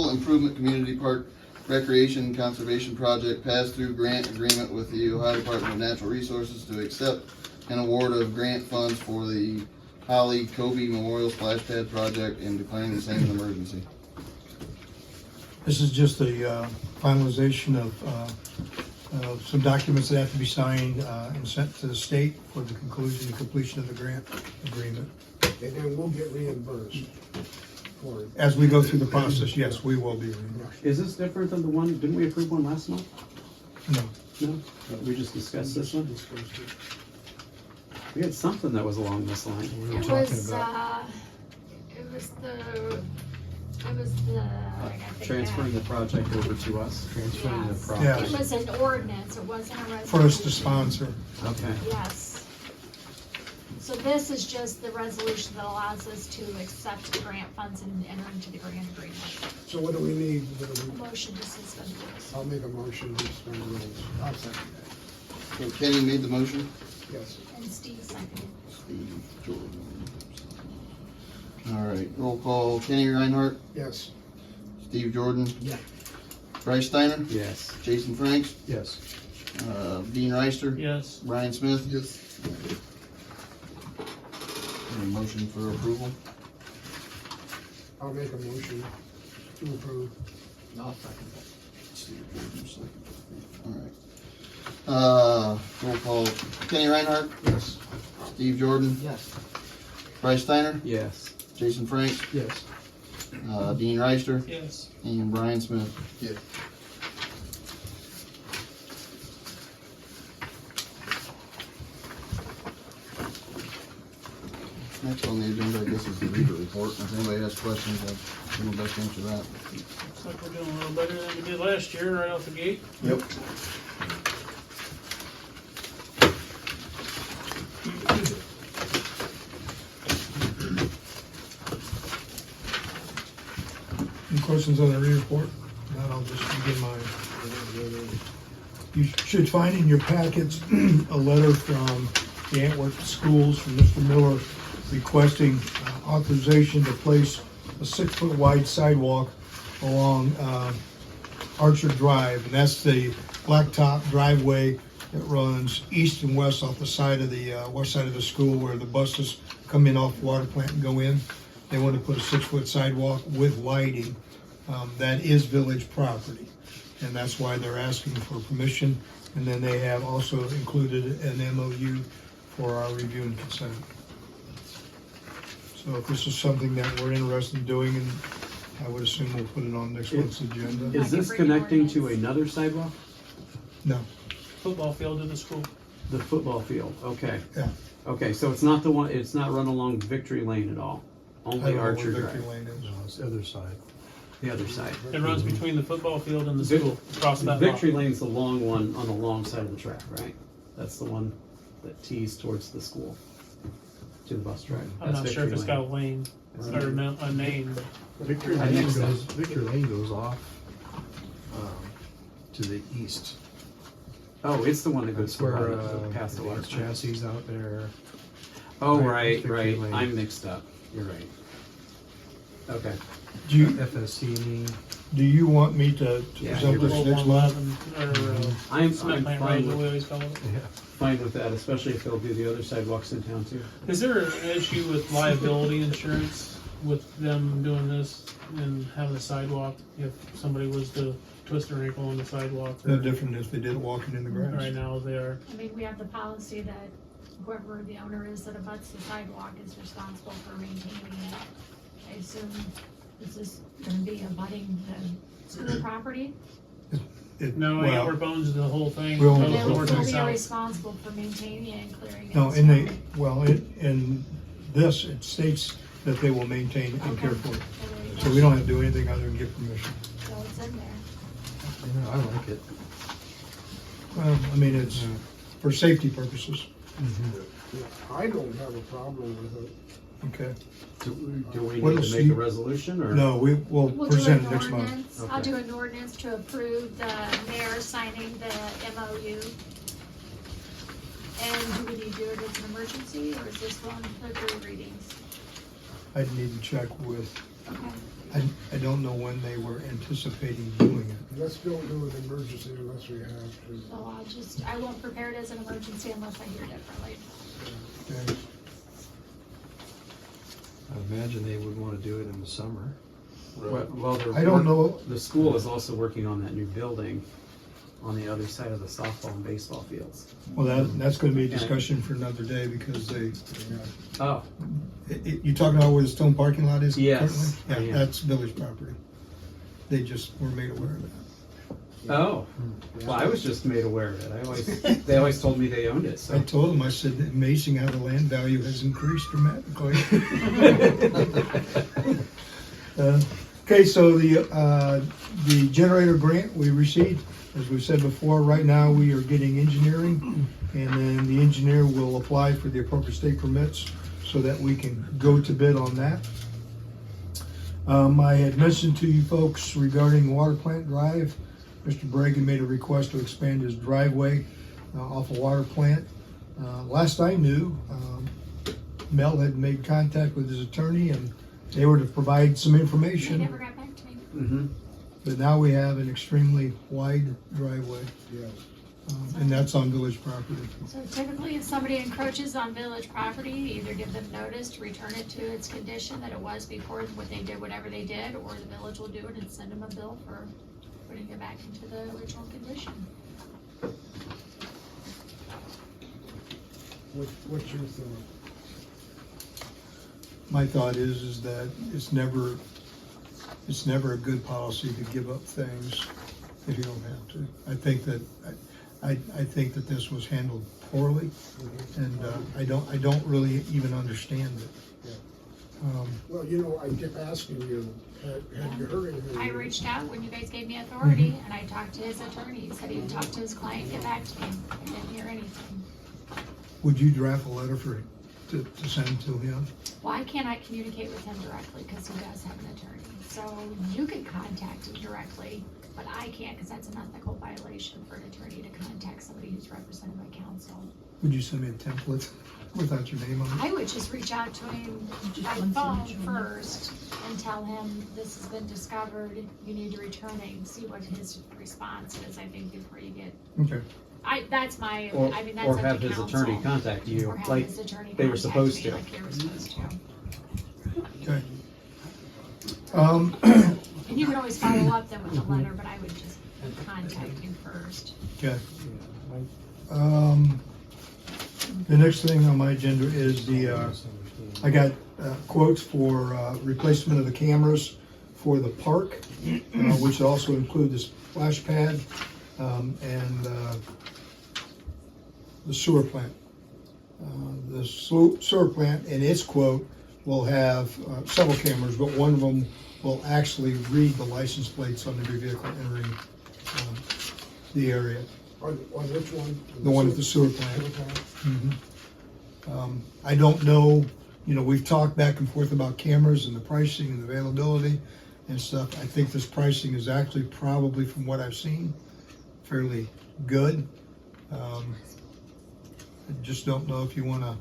improvement community park recreation conservation project pass-through grant agreement with the Ohio Department of Natural Resources to accept an award of grant funds for the Holly Kobe Memorial Splash Pad project and declaring the same an emergency. This is just a finalization of some documents that have to be signed and sent to the state for the conclusion and completion of the grant agreement. And then we'll get reimbursed for it. As we go through the process, yes, we will be reimbursed. Is this different than the one, didn't we approve one last month? No, No? We just discussed this one? We had something that was along this line. we were It talking was, about. it was the, I gotta think Transferring the back. project over to us. Transferring the Yes. property. It was an ordinance, it wasn't a resolution. For us to sponsor. Okay. Yes. So this is just the resolution that allows us to accept the grant funds and enter into the grant agreement. So what do we need? A motion to suspend the rules. I'll make a motion to suspend the rules. I'll second that. So Kenny made the motion. Yes. And Steve seconded. Steve Jordan. All right, roll call, Kenny Reinhardt, Yes. Steve Jordan. Yeah. Bryce Steiner, Yes. Jason Franks, Yes. Dean Reister, Yes. Brian Smith. Yes. Any motion for approval? I'll make a motion to approve. I'll second that. Steve Jordan, second. All right. Roll call, Kenny Reinhardt, Yes. Steve Jordan, Yes. Bryce Steiner, Yes. Jason Franks, Yes. Dean Reister, Yes. and Brian Smith. Yes. Next on the agenda, I guess, is the reader report. If anybody has questions, I'll do my best to answer that. Looks like we're doing a little better than we did last year, right out the gate. Yep. Any questions on the report? Then I'll just begin mine. You should find in your packets a letter from the Antwerp schools from Mr. Miller requesting authorization to place a 6-foot wide sidewalk along Archer Drive, and that's the blacktop driveway that runs east and west off the side of the west side of the school where the buses come in off the water plant and go in. They want to put a 6-foot sidewalk with lighting. That is village property, and that's why they're asking for permission. And then they have also included an MOU for our review and consent. So if this is something that we're interested in doing, and I would assume we'll put it on next month's agenda. Is this connecting to another sidewalk? No, Football field to the school. The football field, okay. yeah. Okay, so it's not the one, it's not run along Victory Lane at all? I Only don't know where Archer Victory Drive, Lane is. No, it's the other side. the other side. It runs between the football field and the Vic- school, across that lot. Victory Lane's the long one on the long side of the track, right? That's the one that tees towards the school, to the bus drive. I'm That's not sure if Victory it's got a Lane. lane, or a name. Victory I Lane think so. Victory Lane goes off to the east. Oh, it's the one that goes That's where past the water. the chassis out there. Oh, Right, right, Victory right. Lane. I'm mixed up. You're right. Okay. Do you, FSC. Do you want me to Yeah, present this Old next month? 111, or I'm cement plant fine road, what we with, always call it. fine with that, especially if they'll do the other sidewalks in town too. Is there an issue with liability insurance with them doing this and having a sidewalk if somebody was to twist their ankle on the sidewalk? No different if they did it walking in the grass. Right now, they are. I mean, we have the policy that whoever the owner is that abuts the sidewalk is responsible for maintaining it. I assume, is this gonna be abutting the school property? No, Well, Antwerp owns the whole thing. We own both the They whole will north still and be south. responsible for maintaining it and clearing it. No, so- in the, well, in this, it states that they will maintain and care for it. So there you So go. we don't have to do anything other than get permission. So it's in there. You know, I like it. Well, I mean, it's for safety purposes, Yeah, I don't have a problem with it. okay? Do we What need is to make the- a resolution or? No, we'll We'll do present an it next month. ordinance. I'll Okay. do an ordinance to approve the mayor signing the MOU. And do we need to do it as an emergency, or is this one for 3 readings? I'd need to check with, Okay. I don't know when they were anticipating doing it. Let's don't do an emergency unless we have to. So I won't prepare it as an emergency unless I hear differently. Okay. I imagine they would want to do it in the summer. Well, I don't know, The school is also working on that new building on the other side of the softball and baseball fields. well, that's gonna be a discussion for another day because they, Oh, you talking about where the stone parking lot is Yes, currently? I Yeah, am. that's village property. They just were made aware of that. oh, well, I was just made aware of it. They always told me they owned it, I so. told them, I said, amazing how the land value has increased dramatically. Okay, so the generator grant we received, as we said before, right now we are getting engineering, and then the engineer will apply for the appropriate state permits so that we can go to bid on that. I had mentioned to you folks regarding Water Plant Drive, Mr. Bragan made a request to expand his driveway off of Water Plant. Last I knew, Mel had made contact with his attorney and they were to provide some They information. never got back to me. Mhm. But now we have an extremely wide driveway, Yes. and that's on village property. So typically, if somebody encroaches on village property, either give them notice to return it to its condition that it was before what they did, whatever they did, or the village will do it and send them a bill for putting it back into the original condition. What's your thought? My thought is that it's never a good policy to give up things if you don't have to. I think that this was handled poorly, and I don't really even understand it. Well, you know, I kept asking you, have you heard anything? I reached out when you guys gave me authority, and I talked to his attorney. He said he would talk to his client, get back to me. I didn't hear anything. Would you draft a letter to send to him? Why can't I communicate with him directly, because he does have an attorney? So you can contact him directly, but I can't, because that's an ethical violation for an attorney to contact somebody who's represented by counsel. Would you send me a template without your name on it? I would just reach out to him by phone first and tell him this has been discovered, you need to return it, and see what his response is, I think, before you get, Okay. that's my, Or, I mean, that's or up to have his counsel. attorney contact you, Or have like his attorney they were contact supposed me to. like they were supposed to. Okay. And you would always follow up then with a letter, but I would just contact you first. Okay. The next thing on my agenda is I got quotes for replacement of the cameras for the park, which also include the splash pad and the sewer plant. The sewer plant, in its quote, will have several cameras, but one of them will actually read the license plates on every vehicle entering the area. On which one? The one at the sewer plant. Okay. I don't know, we've talked back and forth about cameras and the pricing and the availability and stuff. I think this pricing is actually probably, from what I've seen, fairly good. I just don't know if you want to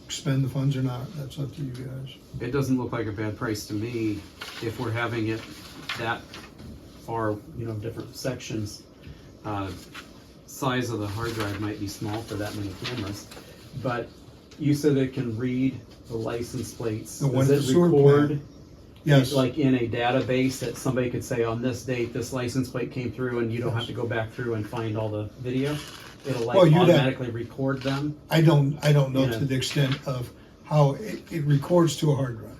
expend the funds or not. That's up to you guys. It doesn't look like a bad price to me if we're having it that far, different sections. Size of the hard drive might be small for that many cameras, but you said it can read the license plates. The one Does at it the sewer record? plant. Yes. Like in a database that somebody could say on this date, this license plate came through and you don't have to go back through and find all the video? It'll like Well, you'd have- automatically record them? I don't know Yeah. to the extent of how it records to a hard drive.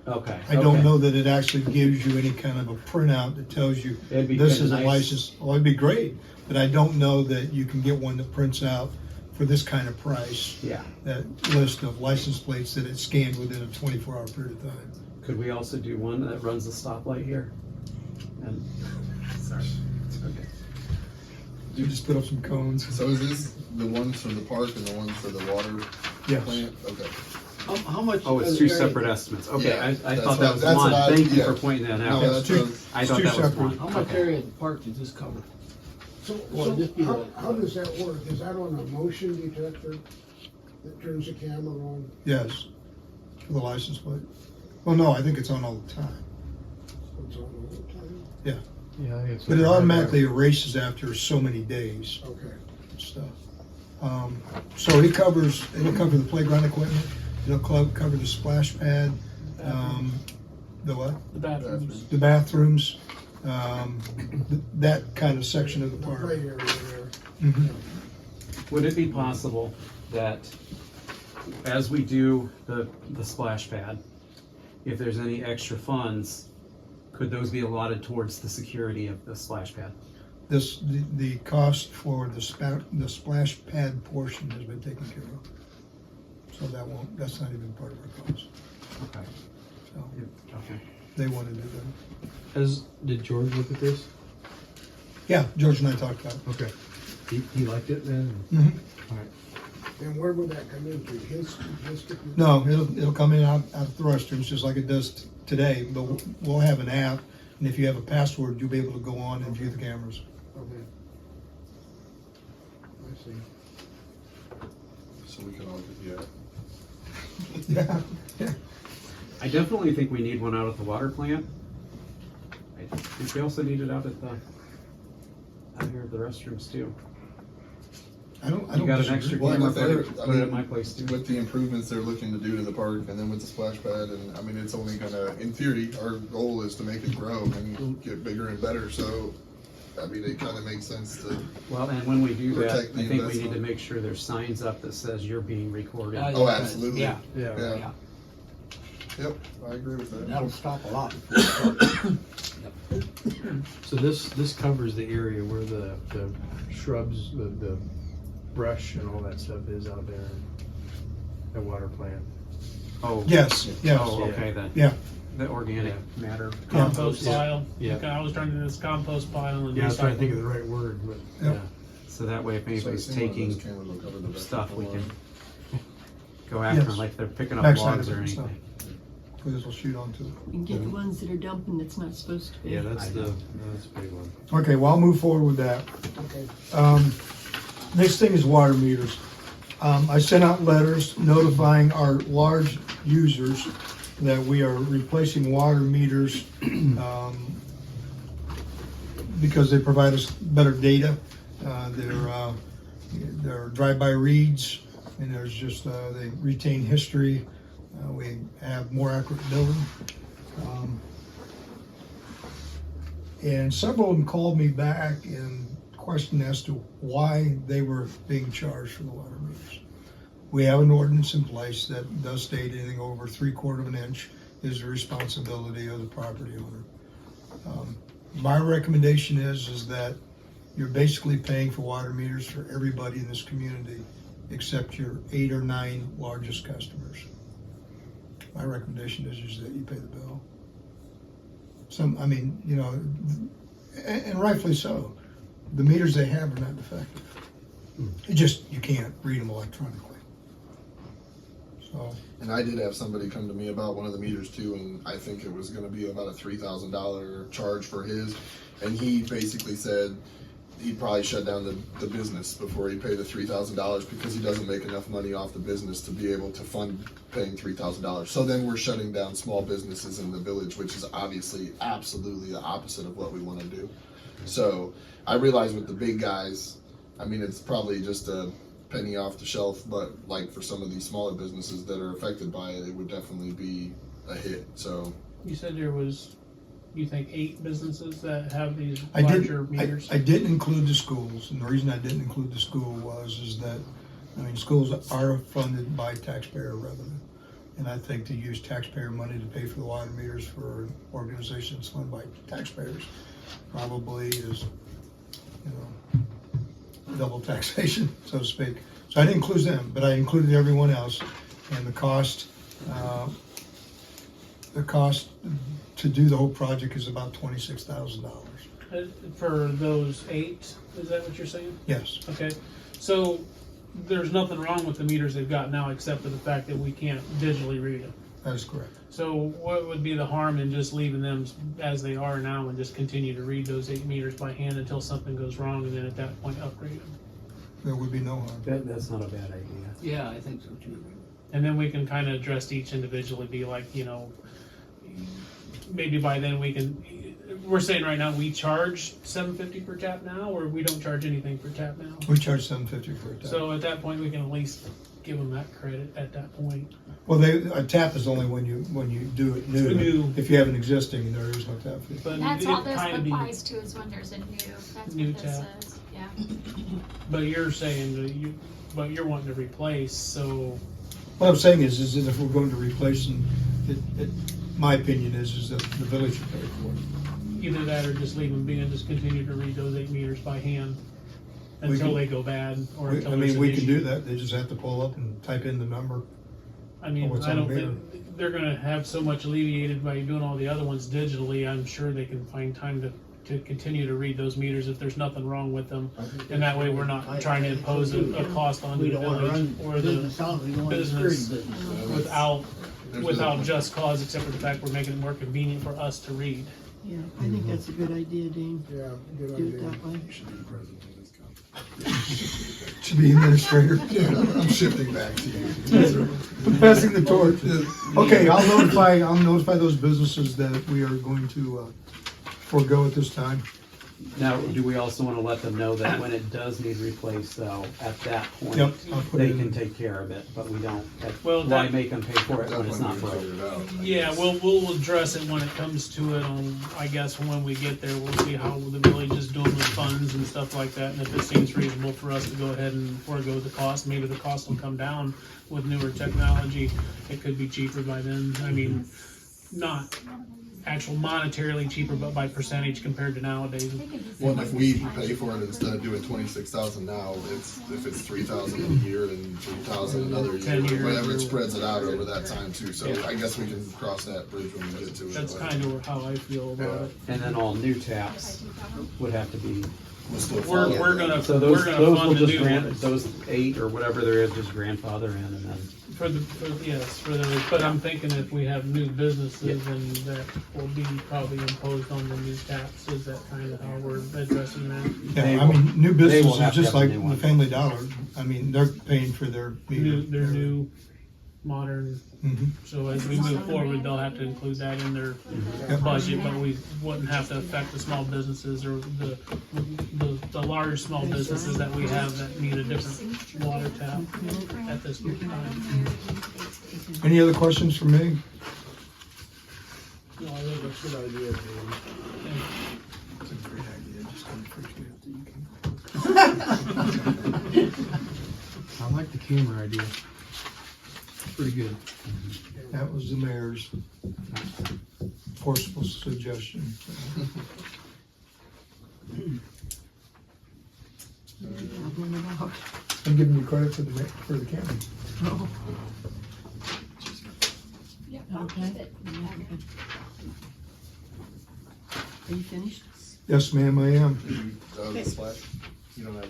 Okay. I don't okay. know that it actually gives you any kind of a printout that tells you It'd be this kinda is a nice. license. Well, it'd be great, but I don't know that you can get one that prints out for this kind of price, Yeah. that list of license plates that it's scanned within a 24-hour period of time. Could we also do one that runs the stoplight here? And, sorry. Okay. You just put up some cones. So is this the ones for the park and the ones for the water Yes. plant? Okay. How much? Oh, it's two separate estimates. Okay, Yeah, I that's thought that was what one. I- Thank you yeah. for pointing that No, out. that's two- what- I thought two that was separate. one. How much Okay. area of the park does this cover? So, Well, just be how does that work? Is that on a motion detector that turns the camera on? Yes, for the license plate. Well, no, I think it's on all the time. It's on all the time? Yeah, I think it's But it automatically erases after so many days Okay. and stuff. So it'll cover the playground equipment, it'll cover the splash pad, the what? The bathrooms. The bathrooms, that kind of section of the The park. gray area there. Mhm. Would it be possible that as we do the splash pad, if there's any extra funds, could those be allotted towards the security of the splash pad? The cost for the splash pad portion has been taken care of. So that's not even part of our cost. Okay. So Okay. they want to do that. Did George look at this? Yeah, George and I talked about it. Okay. He liked it then? Mhm. All right. And where would that come into? His No, it'll come in out of the restrooms just like it does today, but we'll have an app, and if you have a password, you'll be able to go on and view the cameras. Okay. I see. So we can all get, yeah. Yeah. I definitely think we need one out at the water plant. I think we also need it out here at the restrooms too. I don't You got an disagree. extra Well, camera, and if put they're- it at my place too. With the improvements they're looking to do to the park and then with the splash pad, and I mean, it's only gonna, in theory, our goal is to make it grow and get bigger and better, so, I mean, it kinda makes sense to, Well, and when we do that, I Protect the think we need to investment. make sure there's signs up that says you're being recorded. oh, absolutely. Yeah, Yeah. Yeah, yeah. yep, I agree with that. That'll stop a lot. before it starts. So this covers the area where the shrubs, the brush and all that stuff is out there at water plant. Oh. Yes, yes, Oh, okay, yeah. the organic matter. Compost Yeah. pile. Yeah. Okay, I was trying to do this compost pile and Yeah, I was trying to think of recycle. the right word, but Yep. Yeah, so that way if So I anybody's assume one of taking those cameras will cover the stuff, we vegetable can go after them Yes. like they're picking up Backside logs of or it, so. anything. Because it'll shoot onto it. And get the ones that are dumping that's not supposed to be. yeah, that's I the know. that's a big one. Okay, well, I'll move forward with that. Okay. Next thing is water meters. I sent out letters notifying our large users that we are replacing water meters because they provide us better data. They're drive-by reads, and there's just, they retain history. We have more accurate billing. And several of them called me back and questioned as to why they were being charged for the water meters. We have an ordinance in place that does state anything over 3/4 of an inch is the responsibility of the property owner. My recommendation is that you're basically paying for water meters for everybody in this community except your 8 or 9 largest customers. My recommendation is that you pay the bill. I mean, you know, and rightfully so. The meters they have are not defective. It just, you can't read them electronically. So, And I did have somebody come to me about one of the meters too, and I think it was gonna be about a $3,000 charge for his. And he basically said, he'd probably shut down the business before he paid the $3,000 because he doesn't make enough money off the business to be able to fund paying $3,000. So then we're shutting down small businesses in the village, which is obviously absolutely the opposite of what we want to do. So I realize with the big guys, I mean, it's probably just a penny off the shelf, but like for some of these smaller businesses that are affected by it, it would definitely be a hit. So You said there was, you think 8 businesses that have these I larger meters? didn't include the schools, and the reason I didn't include the school is that, I mean, schools are funded by taxpayer revenue. And I think to use taxpayer money to pay for the water meters for organizations funded by taxpayers probably is, you know, double taxation, so to speak. So I didn't include them, but I included everyone else, and the cost to do the whole project is about $26,000. For those 8, is that what you're saying? Yes. Okay, so there's nothing wrong with the meters they've got now except for the fact that we can't digitally read them. That is correct. So what would be the harm in just leaving them as they are now and just continue to read those 8 meters by hand until something goes wrong and then at that point upgrade them? There would be no harm. That's not a bad idea. Yeah, I think so too. And then we can kind of address each individually, be like, you know, maybe by then we can, we're saying right now we charge $750 per tap now, or we don't charge anything per tap now? We charge $750 for a tap. So at that point, we can at least give them that credit at that point. Well, a tap is only when you do it new. New. If you have an existing, there is no tap fee. But That's it'd all this kinda be- applies to is when there's a new, that's New what this tap. is, yeah. But you're saying that but you're wanting to replace, so What I'm saying is that if we're going to replace them, my opinion is that the village should pay for it. either that or just leave them be and just continue to read those 8 meters by hand We until can- they go bad or until I there's mean, an we can issue. do that. They just have to pull up and type in the number. I mean, what's I on don't the meter. think they're gonna have so much alleviated by doing all the other ones digitally. I'm sure they can find time to continue to read those meters if there's nothing wrong with them. And that way we're not trying to impose a cost on We the don't wanna village run or the business out, we don't wanna discourage business business. without just cause, except for the fact we're making it more convenient for us to read. Yeah, I think that's a good idea, Dean. Yeah, good Do it idea. that way. To be administrator. I'm shifting back to you. Passing the torch. Okay, I'll notify those businesses that we are going to forego at this time. Now, do we also want to let them know that when it does need replaced, though, at that point, Yep, I'll put they it can in. take care of it, but we don't, Well, why that- make them pay for it when it's not broke? Figure it out. Yeah, we'll address it when it comes to it on, I guess, when we get there, we'll see how the village is doing with funds and stuff like that. And if it seems reasonable for us to go ahead and forego the cost, maybe the cost will come down with newer technology. It could be cheaper by then. I mean, not actual monetarily cheaper, but by percentage compared to nowadays. Well, if we pay for it instead of doing 26,000 now, if it's 3,000 a year and 3,000 another 10 year, years whatever, or- it spreads it out over that time too. So Yeah. I guess we can cross that bridge when we get to it. That's but kind of how I feel about it. And then all new taps would have to be, we'll still We're follow gonna, that. so those we're gonna will fund the just new grant, ones. those 8 or whatever there is, just grandfather in and then. For those, but I'm thinking if we have new businesses, then that will be probably imposed on the new tax. Is that kind of how we're addressing that? Yeah, I mean, new they will businesses, have to just have the like new the ones. Family Dollar, I mean, they're paying for their meter. Their new, modern, Mhm. so as we move forward, they'll have to include that in their Yep. budget, but we wouldn't have to affect the small businesses or the large small businesses that we have that need a different water tap at this time. Any other questions for me? No, I think that's a good idea, Dave. It's a great idea, just kind of freaks me out that you can. I like the camera idea. Pretty good. That was the mayor's forceful suggestion. I'm giving you credit for the camera. Okay. Are you finished? Yes, ma'am, I am. The splash, you don't have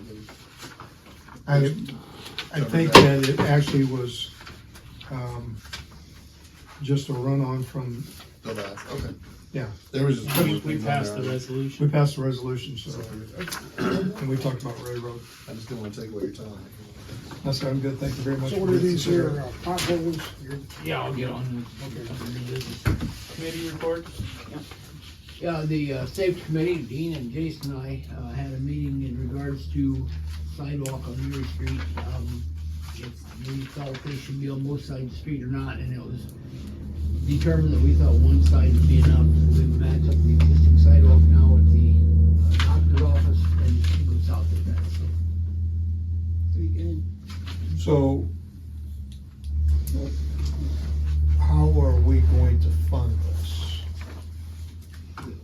any. I think that it actually was, just a run-on from The last, okay. Yeah, There was just. We passed the resolution. we passed the resolution, so, and we talked about railroad. I just didn't want to take away your time. That's I'm good, thank you very much. So what are these here, potholes? Yeah, I'll get on Committee report? Yeah, the safety committee, Dean and Jason and I had a meeting in regards to sidewalk on Mary Street. We felt if they should be on both sides of the street or not, and it was determined that we thought one side would be enough. We match up the existing sidewalk now at the doctor's office and go south of that, so. Very good. So, how are we going to fund this?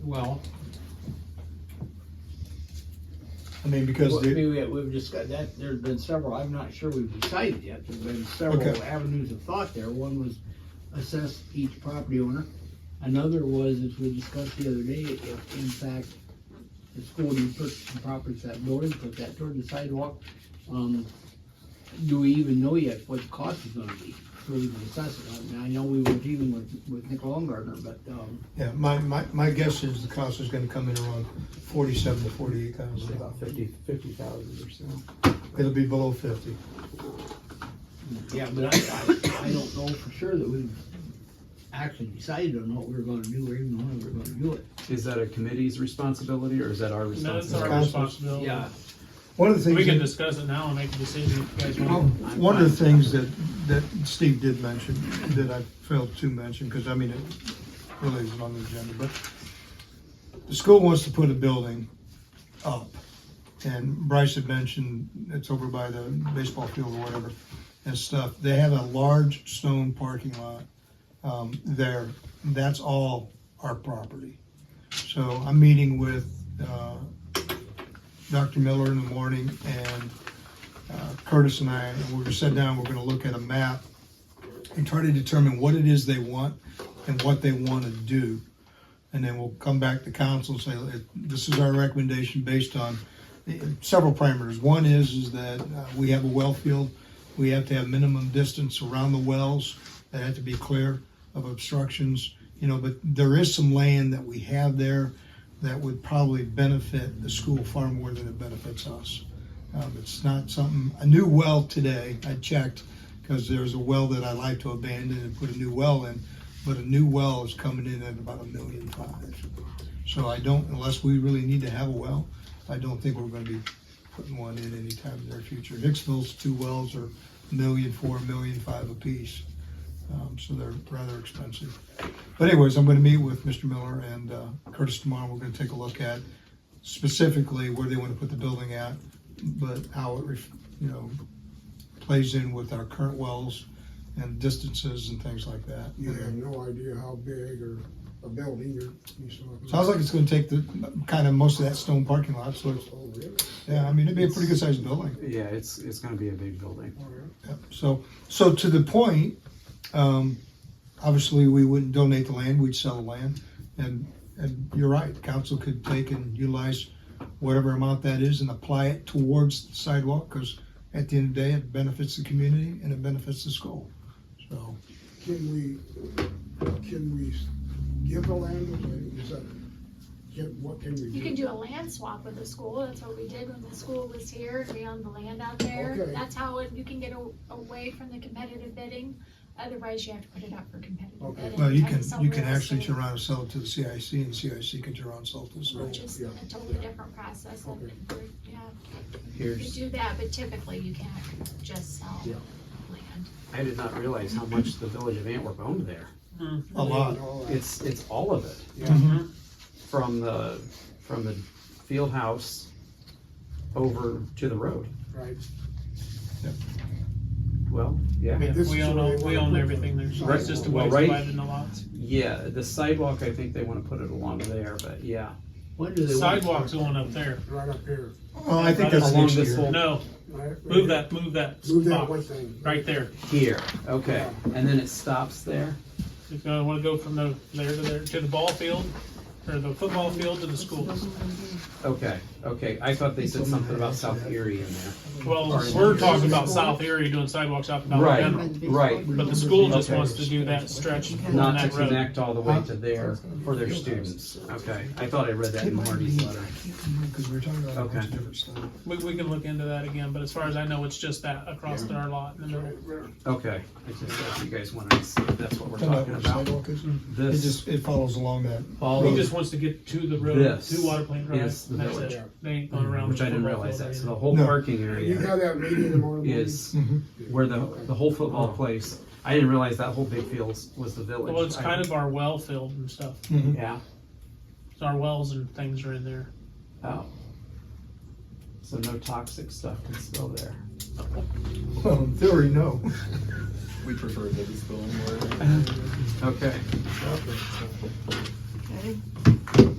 Well, I mean, because we've discussed that, there's been several, I'm not sure we've decided yet, there's been several Okay. avenues of thought there. One was assess each property owner. Another was, as we discussed the other day, if in fact the school needs to purchase some property for that building, put that toward the sidewalk. Do we even know yet what the cost is gonna be? So we can assess it. I mean, I know we were dealing with Nick Longardner, but, yeah, my guess is the cost is gonna come in around 47 to 48,000. About 50,000 or so. It'll be below 50. yeah, but I don't know for sure that we've actually decided on what we're gonna do or even when we're gonna do it. Is that a committee's responsibility or is that our No, it's responsibility? our responsibility. Yeah, One of the things. We can that- discuss it now and make a decision if you guys Well, want. one of the things that Steve did mention, that I failed to mention, because I mean, it really isn't on the agenda, but the school wants to put a building up. And Bryce had mentioned, it's over by the baseball field or whatever and stuff. They have a large stone parking lot there. That's all our property. So I'm meeting with Dr. Miller in the morning and Curtis and I, and we're gonna sit down, we're gonna look at a map and try to determine what it is they want and what they wanna do. And then we'll come back to council and say, this is our recommendation based on several parameters. One is that we have a well field, we have to have minimum distance around the wells that have to be clear of obstructions, but there is some land that we have there that would probably benefit the school far more than it benefits us. It's not something, a new well today, I checked, because there's a well that I like to abandon and put a new well in, but a new well is coming in at about $1.5 million. So I don't, unless we really need to have a well, I don't think we're gonna be putting one in anytime in the near future. Hicksville's 2 wells are $1.4 million, $1.5 million apiece. So they're rather expensive. But anyways, I'm gonna meet with Mr. Miller and Curtis tomorrow. We're gonna take a look at specifically where they wanna put the building at, but how it, plays in with our current wells and distances and things like that. You have no idea how big or a building you saw. Sounds like it's gonna take the, kind of most of that stone parking lot, so it's, Oh, really? yeah, I mean, it'd be a pretty good sized building. Yeah, it's gonna be a big building. Oh, yeah. Yep. So to the point, obviously we wouldn't donate the land, we'd sell the land. And you're right, council could take and utilize whatever amount that is and apply it towards the sidewalk, because at the end of the day, it benefits the community and it benefits the school. So, Can we give the land away? What can we do? You can do a land swap with the school. That's what we did when the school was here and we owned the land out there. Okay. That's how you can get away from the competitive bidding. Otherwise, you have to put it up for competitive Okay. bidding. well, you Try to can sell you can real actually estate, turn around and sell it to the CIC, and CIC can turn around and sell it to the school. which is Yeah. a totally different process. Okay. Yeah, you Here's, do that, but typically you can't just sell Yeah. land. I did not realize how much the village of Antwerp owned there. A lot. All that. It's all of it. Yeah. From the field house over to the road. Right. Well, yeah. Yeah, This we is own, where they we wanna own put everything the there. It's just a Well, ways right- divided in the lots. Yeah, the sidewalk, I think they wanna put it along there, but yeah. when do they want? Sidewalk's going up there. Right up here. Well, I think that's Along next this year. whole- No, Right. move that Move that spot, one thing. right there. Here, okay, and then it stops there? If you wanna go from there to the ball field, or the football field to the schools. Okay, I thought they said something about South Erie in there. Well, we're talking about South Erie doing sidewalks out to Dollar Right, General. right. But the school just Okay. wants to do that stretch on Not to that road. connect all the way to there for their students. Okay, I thought I read that in Marty's letter. Because we were talking about a bunch Okay. of different stuff. We can look into that again, but as far as I know, it's just that across our lot in the middle. Okay, I just if you guys wanted to see if that's what we're Talking talking about about. sidewalk is, it This just, it follows along that. He just wants to get to the road, This to Water Plant Drive. is the That's village. it. They ain't going around. which I the didn't football realize field that. So or the whole No. parking You area have that meeting tomorrow morning? is where the whole football place. I didn't realize that whole big field was the village. Well, it's kind of our well field and stuff. Yeah. So our wells and things are in there. Oh. So no toxic stuff can spill there. Well, in theory, no. We prefer that it's going more. Okay. Okay.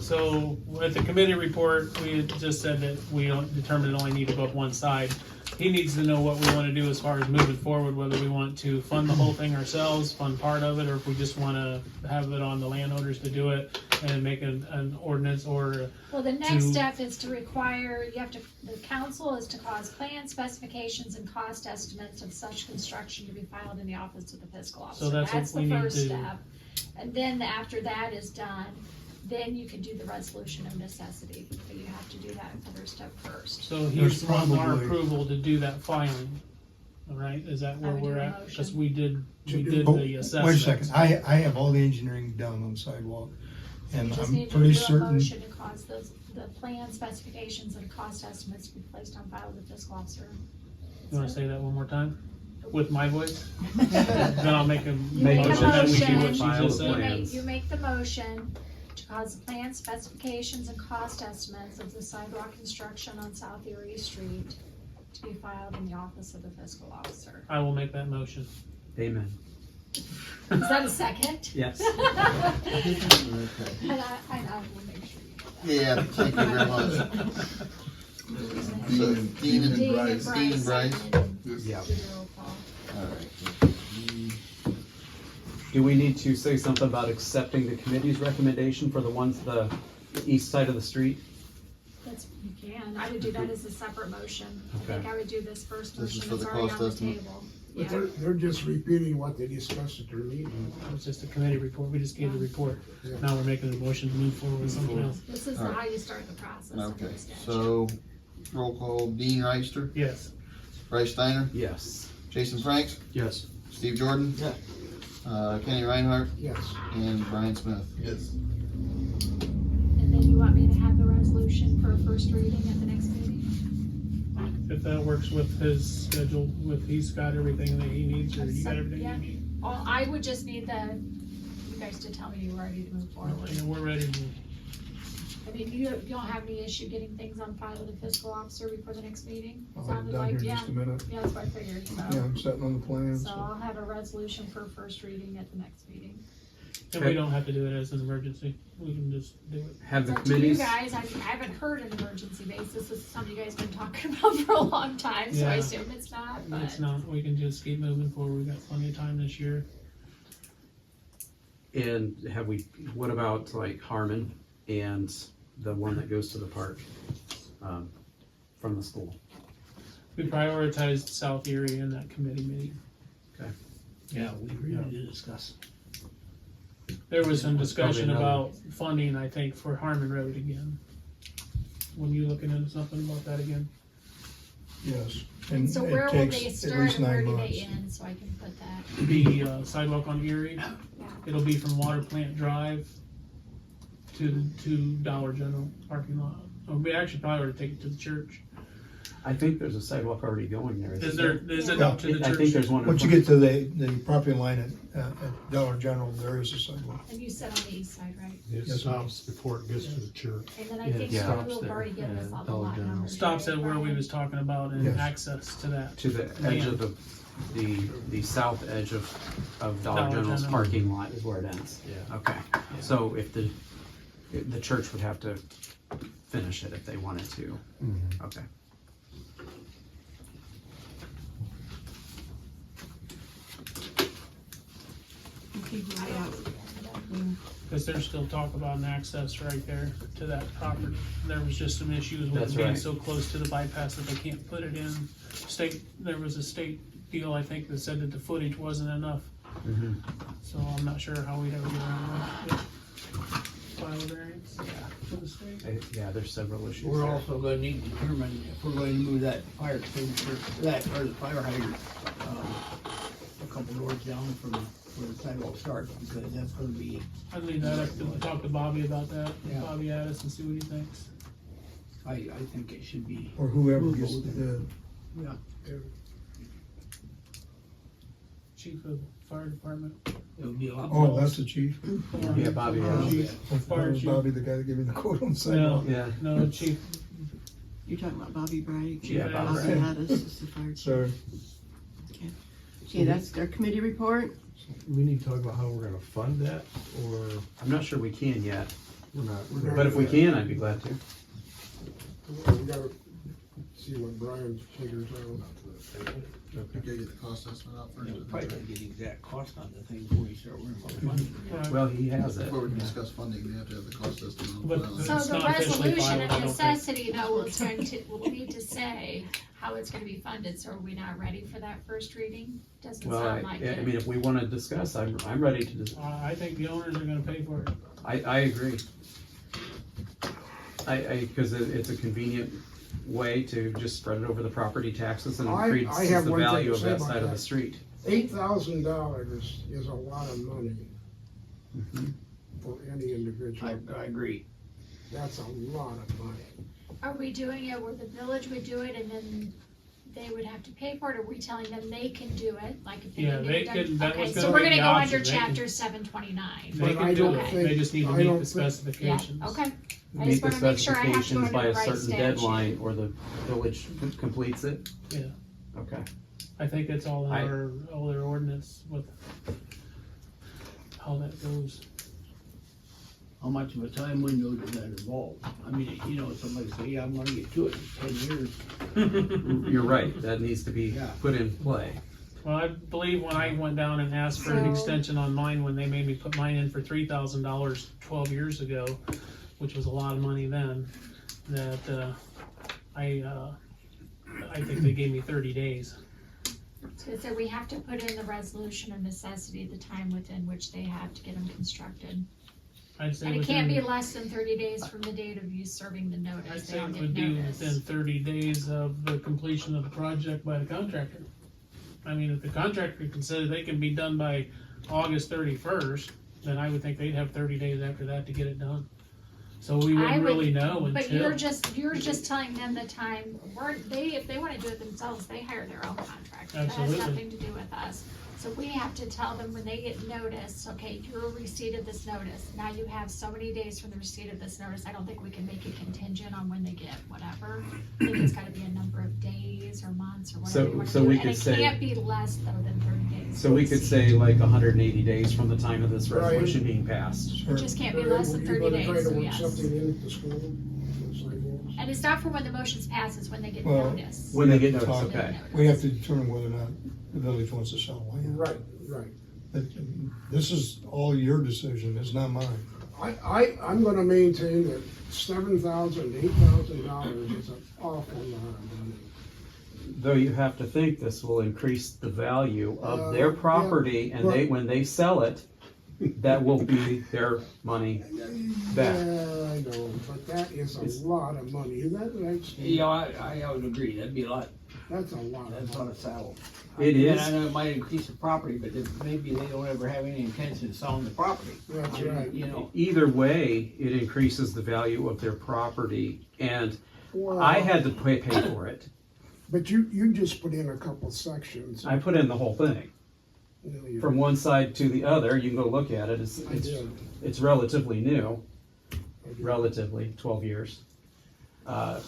So with the committee report, we had just said that we don't determine it only need to go up one side. He needs to know what we want to do as far as moving forward, whether we want to fund the whole thing ourselves, fund part of it, or if we just want to have it on the landowners to do it and make an ordinance or Well, the next to- step is to require, the council is to cause plan specifications and cost estimates of such construction to be filed in the office of the fiscal officer. that's what we the need first to- step. And then after that is done, then you can do the resolution of necessity, but you have to do that first step first. So he's There's wanting our probably- approval to do that filing. All right, is that where I would we're do a at? Because motion. we did Oh, the assessment. Wait a second, I have all the engineering done on the sidewalk, and You just I'm need to pretty do a certain. motion to cause the plan specifications and cost estimates to be placed on file with the fiscal officer. You want to say that one more time? With my voice? Then I'll make a You make a motion that we do what motion, she File just the said. plans. you make the motion to cause the plan specifications and cost estimates of the sidewalk construction on South Erie Street to be filed in the office of the fiscal officer. I will make that motion. Amen. Is that a second? Yes. And I will make sure you get Yeah, thank you very much. So, Dean and that. Bryce. Dean and Bryce. Yeah. Do the roll call. All right. Do we need to say something about accepting the committee's recommendation for the ones the east side of the street? That's, you can, I would do that as a separate motion. I think Okay. I would do this first This is motion for that's the already cost on the estimate? table. But Yeah, they're just repeating what they discussed at their meeting. It's just a committee report. We just gave the report. Now we're making a motion to move forward with something else. this is All right. how you start the process. under Okay, the statute. so roll call, Dean Reister, Yes. Bryce Steiner, Yes. Jason Franks, Yes. Steve Jordan. Yeah. Kenny Reinhardt Yes. and Brian Smith. Yes. And then you want me to have the resolution for a first reading at the next meeting? If that works with his schedule, he's got everything that he needs, or you got everything Yeah. you need. Well, I would just need you guys to tell me you were ready to move forward. And we're ready to, I mean, you don't have any issue getting things on file with the fiscal officer before the next meeting? I'll have it Sounded down like, here in yeah, just a minute. yeah, that's what I figured, Yeah, so. I'm setting on the plans. So I'll have a resolution for first reading at the next meeting. and we don't have to do it as an emergency. We can just do it. Have the It's up to you committees, guys, I haven't heard an emergency basis, this is something you guys have been talking about for a long time, so I Yeah. assume it's not, but. It's not, we can just keep moving forward. We've got plenty of time this year. and what about like Harmon and the one that goes to the park, from the school? We prioritized South Erie in that committee meeting. Yeah, we really did discuss. There was some Probably discussion another- about funding, I think, for Harmon Road again. When you looking into something about that again? Yes. And so it where will takes they at start least and where 9 do months. they end, so I can put that? The sidewalk on Erie, it'll be from Water Plant Drive to Dollar General parking lot. We actually probably ought to take it to the church. I think there's a sidewalk already going there. Is there, is it Yeah. up to the I think church? there's one. in Once you front. get to the property line at Dollar General, there is a sidewalk. And you said on the east side, right? It Yes, stops before it gets to the church. And then I Yeah, think yeah. you Stops will have there, already given us yeah, all the Dollar lot General. numbers. Stops right, at where we Brian? was talking about and Yes. access to that. To the edge of the south edge of Dollar Dollar General's General. parking lot is where it ends. Yeah. Okay, so if the church would have to finish it if they wanted to. Okay. Okay, where we at? Because there's still talk about an access right there to that property. There was just some issues with That's it being right. so close to the bypass that they can't put it in. There was a state deal, I think, that said that the footage wasn't enough. Mhm. So I'm not sure how we'd ever get around that. File variance, for the state. Yeah, there's several issues We're there. also gonna need to determine if we're going to move that fire extinguisher, or the fire hydrant, a couple doors down from where the sidewalk starts, because that's gonna be, I'd leave that up to talk to Bobby about that, Yeah. Bobby Addis, and see what he thinks. I think it should be. Or whoever gets the bid. Yeah. Chief of Fire Department. It would be a lot. Oh, more. that's the chief? Yeah, Bobby has it. Fire chief. Bobby, the guy that gave me the quote on the No, sidewalk. Yeah. no, Chief, You're talking about Bobby Bragg? Yeah, Bobby Bobby Bragg. Addis is the fire chief. Sorry. Okay, that's our committee report. We need to talk about how we're gonna fund that, or I'm not sure we can yet, we're not. but if we can, I'd be glad to. We gotta see what Brian figures out. Get you the cost estimate out first. Yeah, we're probably gonna get the exact cost on the thing before we start worrying about funding. Well, he has it. Before we can discuss funding, you have to have the cost estimate. But- on So It's the not officially resolution filed, I of don't think. necessity though, will need to say how it's gonna be funded, so are we not ready for that first reading? Doesn't Well, sound like I mean, it. if we wanna discuss, I'm ready to, I think the owners are gonna pay for it. I agree. Cause it's a convenient way to just spread it over the property taxes and I increase have the one thing value to of say that about side of the that. street. $8,000 is a lot of money Mhm. for any individual. I agree. That's a lot of money. Are we doing it where the village would do it and then they would have to pay for it, or are we telling them they can do it, like if they Yeah, need they it done? can- that Okay, was so gonna we're be gonna the go option. under They can- chapter 729. They But can I do don't it, think- they just need to I meet don't the think- Yeah, specifications. okay. I Meet just the wanna make sure I have to go specifications under by the a right certain statute. deadline, or the village completes it. Yeah. Okay. I think it's all in I- all their ordinance with how that goes. How much of a time window does that involve? I mean, somebody say, yeah, I'm gonna get to it in 10 years. You're right, that needs to be Yeah. put in play. Well, I believe when I went down and asked for an So- extension on mine, when they made me put mine in for $3,000 12 years ago, which was a lot of money then, that, I think they gave me 30 days. So we have to put in the resolution of necessity, the time within which they have to get them constructed. I'd say And it can't be within, less than 30 days from the date of you serving the I'd notice. They say don't it get would be notice. within 30 days of the completion of the project by the contractor. I mean, if the contractor can say they can be done by August 31st, then I would think they'd have 30 days after that to get it done. So we I wouldn't would- really know But until. you're just telling them the time, if they wanna do it themselves, they hire their own contractor. That has Absolutely. nothing to do with us. So we have to tell them when they get notice, okay, you're receipt of this notice. Now you have so many days from the receipt of this notice. I don't think we can make it contingent on when they get whatever. I think it's gotta be a number of days or months or whatever you wanna So do. we And could it say- can't be less though than 30 days. So we could say like 180 days from the time of this Right. resolution being passed. It just can't be less than 30 days, so You gonna try to work yes. something in at the school, the sidewalks? And it's not for when the motions pass, it's when they get Well, notice. When they get notice, Talk. okay. We have to determine whether or not the village wants to sell land. Right. But this is all your decision, it's not mine. I'm gonna maintain that $7,000, $8,000 is an awful lot of money. Though you have to think this will increase the value of their Yeah, property, and when they sell it, that will be their money back. Yeah, I know, but that is a lot of money. Is that right, Steve? Yeah, I would agree, that'd be a lot, That's a lot that's of on money. a saddle. It And is. I know it might increase the property, but maybe they don't ever have any intention of selling the property. That's right. Either way, it increases the value of their property, and Well, I had to pay for it. But you just put in a couple sections. I put in the whole thing, You know, you- from one side to the other. You can go look at it. I did. It's relatively new, I did. relatively 12 years. But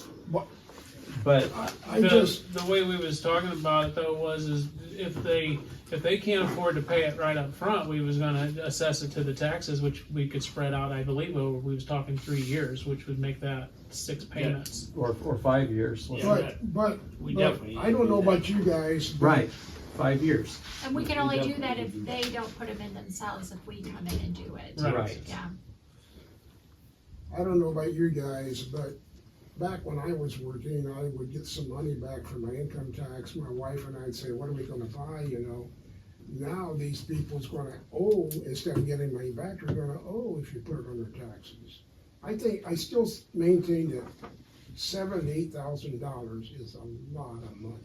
But I The just, way we was talking about it though is if they can't afford to pay it right up front, we was gonna assess it to the taxes, which we could spread out, I believe, over, we was talking 3 years, which would make that 6 payments. or 5 years. Yeah. but We but definitely I don't know need to do about you guys. but Right. 5 years. And we can only do that if they don't put them in themselves, if we come in and do it. Right. Yeah. I don't know about you guys, but back when I was working, I would get some money back from my income tax. My wife and I'd say, what are we gonna buy, you know? Now these people's gonna owe, instead of getting money back, they're gonna owe if you put it on their taxes. I still maintain that $7,000-8,000 is a lot of money.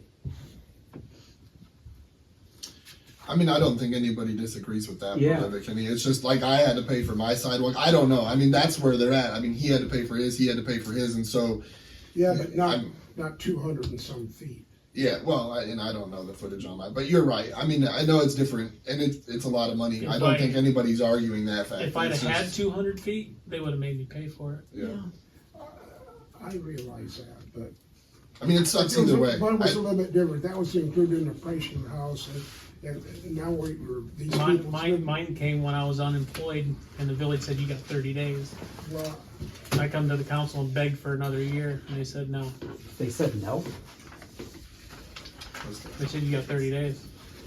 I mean, I don't think anybody disagrees with that. Yeah. Part of it, Kenny. It's just like I had to pay for my sidewalk. I don't know. I mean, that's where they're at. I mean, he had to pay for his, he had to pay for his, and so Yeah, but I'm- not 200 and some feet. yeah. Well, and I don't know the footage on that, but you're right. I mean, I know it's different, and it's a lot of money. If I don't I- think anybody's arguing that fact. If I'd have It's had just- 200 feet, they would have made me pay for it. yeah. I realize that, but. I mean, it sucks either way. One was a I- little bit different. That was included in the price of the house, and now these people. Mine came when I was unemployed, and the village said, you got 30 days. Well, I come to the council and begged for another year, and they said no. They said no. They said, you got 30 days.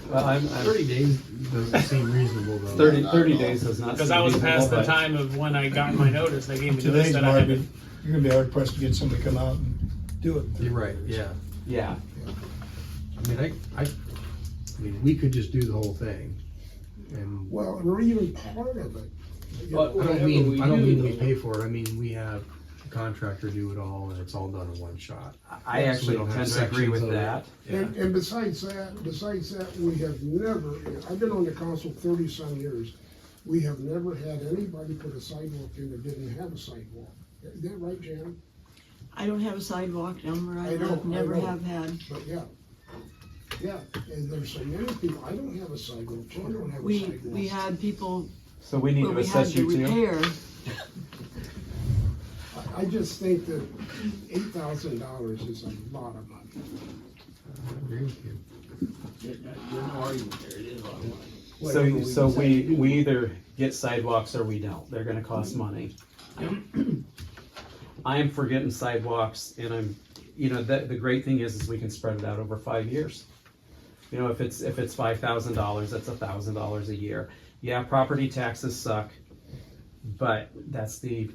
Well, I'm 30 days doesn't seem reasonable though. 30 days does not. Because seem I was reasonable, past the but- time of when I got my notice. They gave me notice Today's that I had market, to. you're gonna be hard pressed to get somebody to come out and do it. You're right, yeah. Yeah. I mean, I mean, we could just do the whole thing. And well, or even part of it. You But know, I don't whatever mean, we I don't do, mean we though. pay for it. I mean, we have a contractor do it all and it's all done in one shot. I actually So we don't have tend to agree with sections of it. that. Yeah. And besides that, we have never, I've been on the council 30-some years, we have never had anybody put a sidewalk in that didn't have a sidewalk. Is that right, Jan? I don't have a sidewalk down where I I know, live, never I know. have had. But yeah. Yeah, and there's so many people, I don't have a sidewalk, Jan don't have a We sidewalk. had people So we need where to we had assess to you too. repair. I just think that $8,000 is a lot of money. I agree with you. There's no argument there, it is a lot of money. So we either get sidewalks or we don't. They're gonna cost money. I am for getting sidewalks, and I'm, you know, the great thing is we can spread it out over 5 years. You know, if it's $5,000, that's $1,000 a year. Yeah, property taxes suck, but that's the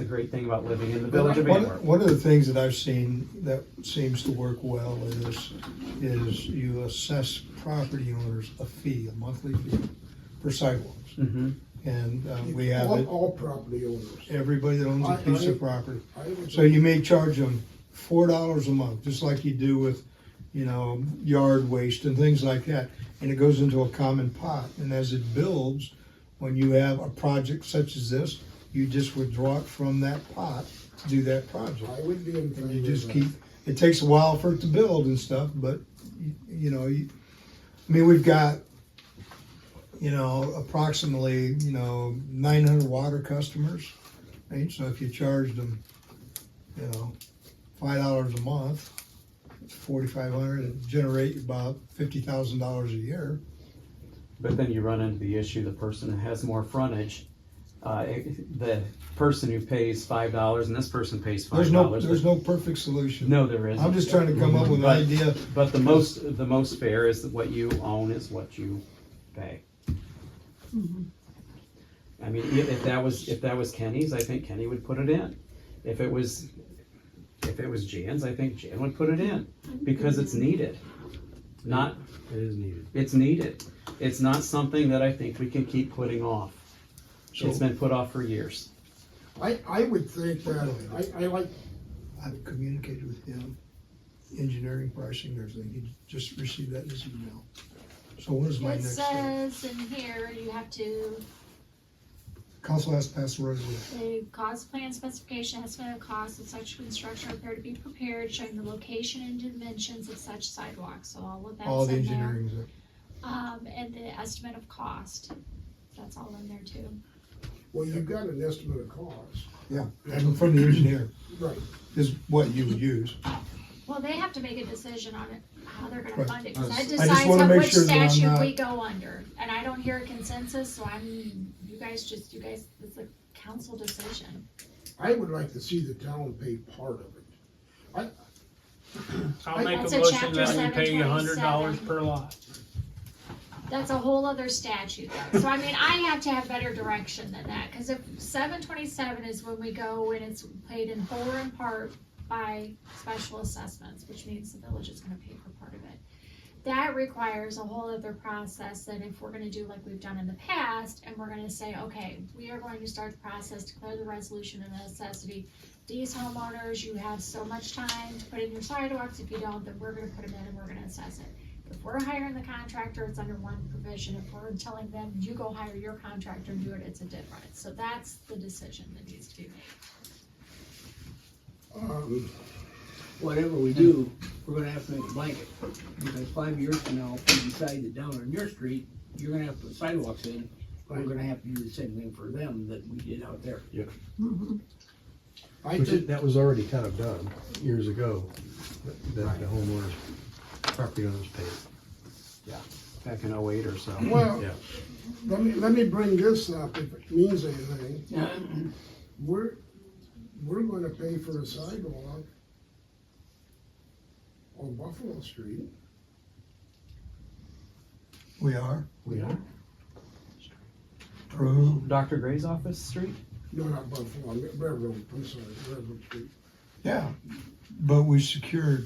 great thing about living in the village of Antwerp. One of the things that I've seen that seems to work well is you assess property owners a fee, a monthly fee for sidewalks. Mm-hmm. And we have it, All property owners. everybody that owns a piece of property. I would So you may charge them $4 a month, just like you do with, you know, yard waste and things like that. And it goes into a common pot. And as it builds, when you have a project such as this, you just withdraw it from that pot to do that project. I would be in favor And you of just that. keep, it takes a while for it to build and stuff, but, you know, I mean, we've got, you know, approximately, 900 water customers, right? So if you charged them, $5 a month, it's $4,500, it'd generate about $50,000 a year. But then you run into the issue, the person that has more frontage, the person who pays $5 and this person pays $5. There's no perfect solution. No, there isn't. I'm just trying to come up with an But- idea. But the most fair is that what you own is what you pay. I mean, if that was Kenny's, I think Kenny would put it in. If it was Jan's, I think Jan would put it in, because it's needed. It is needed. It's needed. It's not something that I think we can keep putting off. It's been put off for years. I would think that, I like, I've communicated with him, engineering, pricing, and everything. He just received that in his email. So what is my It next step? says in here, you have to, Council has to pass a resolution. the cost plan specification, estimate of cost of such construction repair to be prepared, showing the location and dimensions of such sidewalks, so all of All that's the in there. engineering's there. And the estimate of cost, that's all in there too. well, you've got an estimate of cost. Yeah, and from the engineer Right. is what you would use. Well, they have to make a decision on it, how they're gonna Right. fund it, cause that I just decides wanna on make which sure that I'm statute not- we go under. And I don't hear a consensus, so you guys, it's a council decision. I would like to see the town pay part of it. I'll make a That's a motion chapter that we pay $100 727. per lot. That's a whole other statute though. So I mean, I have to have better direction than that, cause if 727 is when we go and it's paid in whole or in part by special assessments, which means the village is gonna pay for part of it. That requires a whole other process than if we're gonna do like we've done in the past, and we're gonna say, okay, we are going to start the process, declare the resolution of necessity. These homeowners, you have so much time to put in your sidewalks, if you don't, then we're gonna put them in and we're gonna assess it. If we're hiring the contractor, it's under one provision. If we're telling them, you go hire your contractor and do it, it's a different. So that's the decision that needs to be made. Whatever we do, we're gonna have to make a blanket, because 5 years from now, if we decide that down on your street, you're gonna have to put sidewalks in, we're gonna have to do the same thing for them that we did out there. I Which think, that was already kind of done years ago, that the homeowners, property owners paid. Back in 08 or so. well, Yeah. let me bring this up if it means anything. We're gonna pay for a sidewalk on Buffalo Street. We are. We are. True. Dr. Gray's office street? No, not Buffalo, Railroad, I'm sorry, Railroad Street. Yeah, but we secured,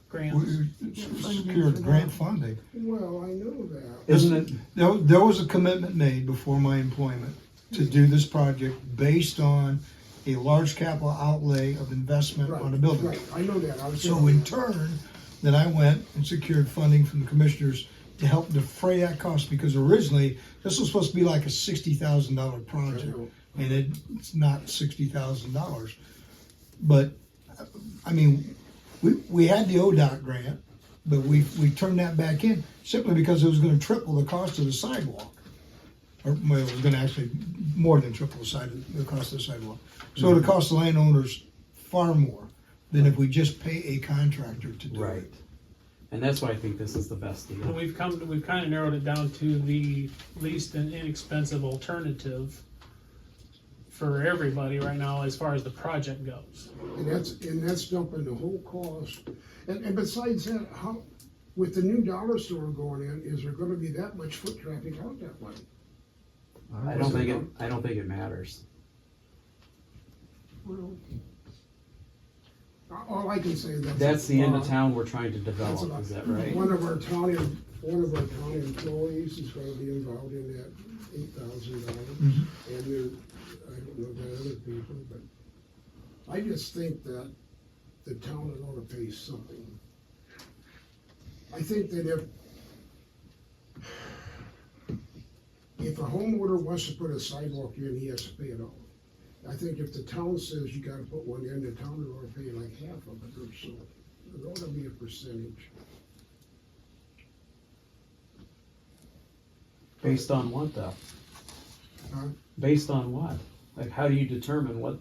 Grants. grant funding. Well, I know that. Isn't it? There was a commitment made before my employment to do this project based on a large capital outlay of investment on a building. Right, I know that. I was So in turn, then I went and secured funding from the commissioners to help defray that cost, because originally, this was supposed to be like a $60,000 project, and it's not $60,000. But, I mean, we had the ODOT grant, but we turned that back in simply because it was gonna triple the cost of the sidewalk. Or, well, it was gonna actually more than triple the cost of the sidewalk. So it'll cost the landowners far more than if we just pay a contractor to do Right. it. And that's why I think this is the best deal. And we've kind of narrowed it down to the least and inexpensive alternative for everybody right now as far as the project goes. And that's dumping the whole cost. And besides that, how, with the new dollar store going in, is there gonna be that much foot traffic out that way? I don't think it matters. Well, all I can say is That's the end of lot. town we're trying to That's develop, about- is that right? One of our county employees is gonna be involved in that $8,000. And there, I don't know about other people, but I just think that the town is gonna pay something. I think that if a homeowner wants to put a sidewalk in, he has to pay it all. I think if the town says you gotta put one in, the town is gonna pay like half of it or so. There ought to be a percentage. Based on what though? Huh? Based on what? Like, how do you determine what?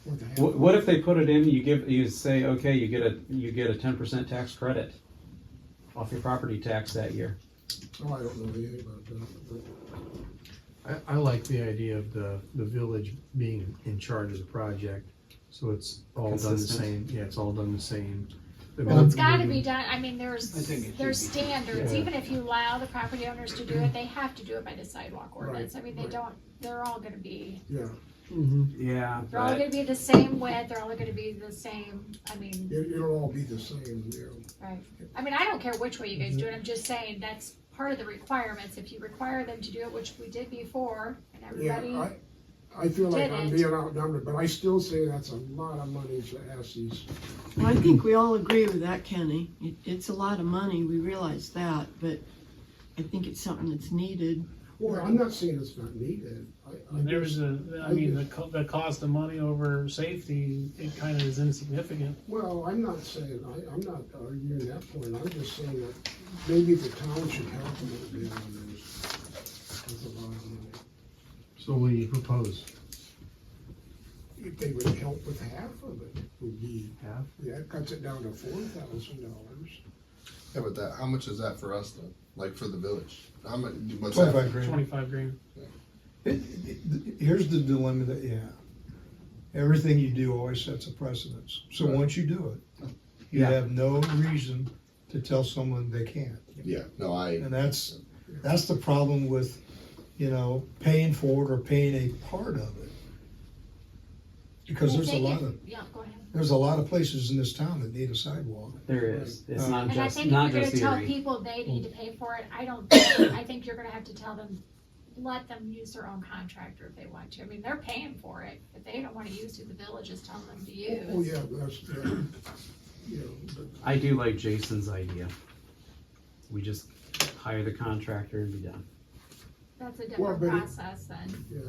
What the heck? What if they put it in? You say, okay, you get a 10% tax credit off your property tax that year. Oh, I don't know anything about that. I like the idea of the village being in charge of the project, so it's all done the Consistent. same, yeah, it's all done the same. The Well, it's village gotta be meeting- done, I mean, I think it there's should be. standards, Yeah. even if you allow the property owners to do it, they have to do it by the sidewalk ordinance. I mean, right. they're all gonna be, Yeah, Yeah, they're all gonna be the same width, they're all gonna be the same, I mean, it'll all be the same, yeah. right. I mean, I don't care which way you guys do it, I'm just saying that's part of the requirements. If you require them to do it, which we did before, and everybody, Yeah, I feel like I'm did it. being outnumbered, but I still say that's a lot of money to ask these. Well, I think we all agree with that, Kenny. It's a lot of money, we realize that, but I think it's something that's needed. Well, I'm not saying it's not needed. There's the cost of money over safety, it kind of is insignificant. Well, I'm not saying, I'm not arguing that point. I'm just saying that maybe the town should help a little bit on this. That's a lot of money. So what do you propose? If they would help with half of it, would be, Half? yeah, it cuts it down to $4,000. Yeah, but how much is that for us though? Like for the village? How much, what's 25 that? grand. 25 grand. Here's the dilemma that you have. Everything you do always sets a precedence. So Right. once you do it, you Yeah. have no reason to tell someone they can't. Yeah, no, And that's That's the problem with, paying for it or paying a part of it. Because there's Yeah, go ahead. there's a lot of places in this town that need a sidewalk. There is. It's not And I just, think if not you're just gonna tell Erie. people they need to pay for it, I think you're gonna have to tell them, let them use their own contractor if they want to. I mean, they're paying for it. If they don't wanna use who the village is telling them to use. Oh, yeah, that's, but I do like Jason's idea. We just hire the contractor and be done. That's a Well, different but it- process then. yeah,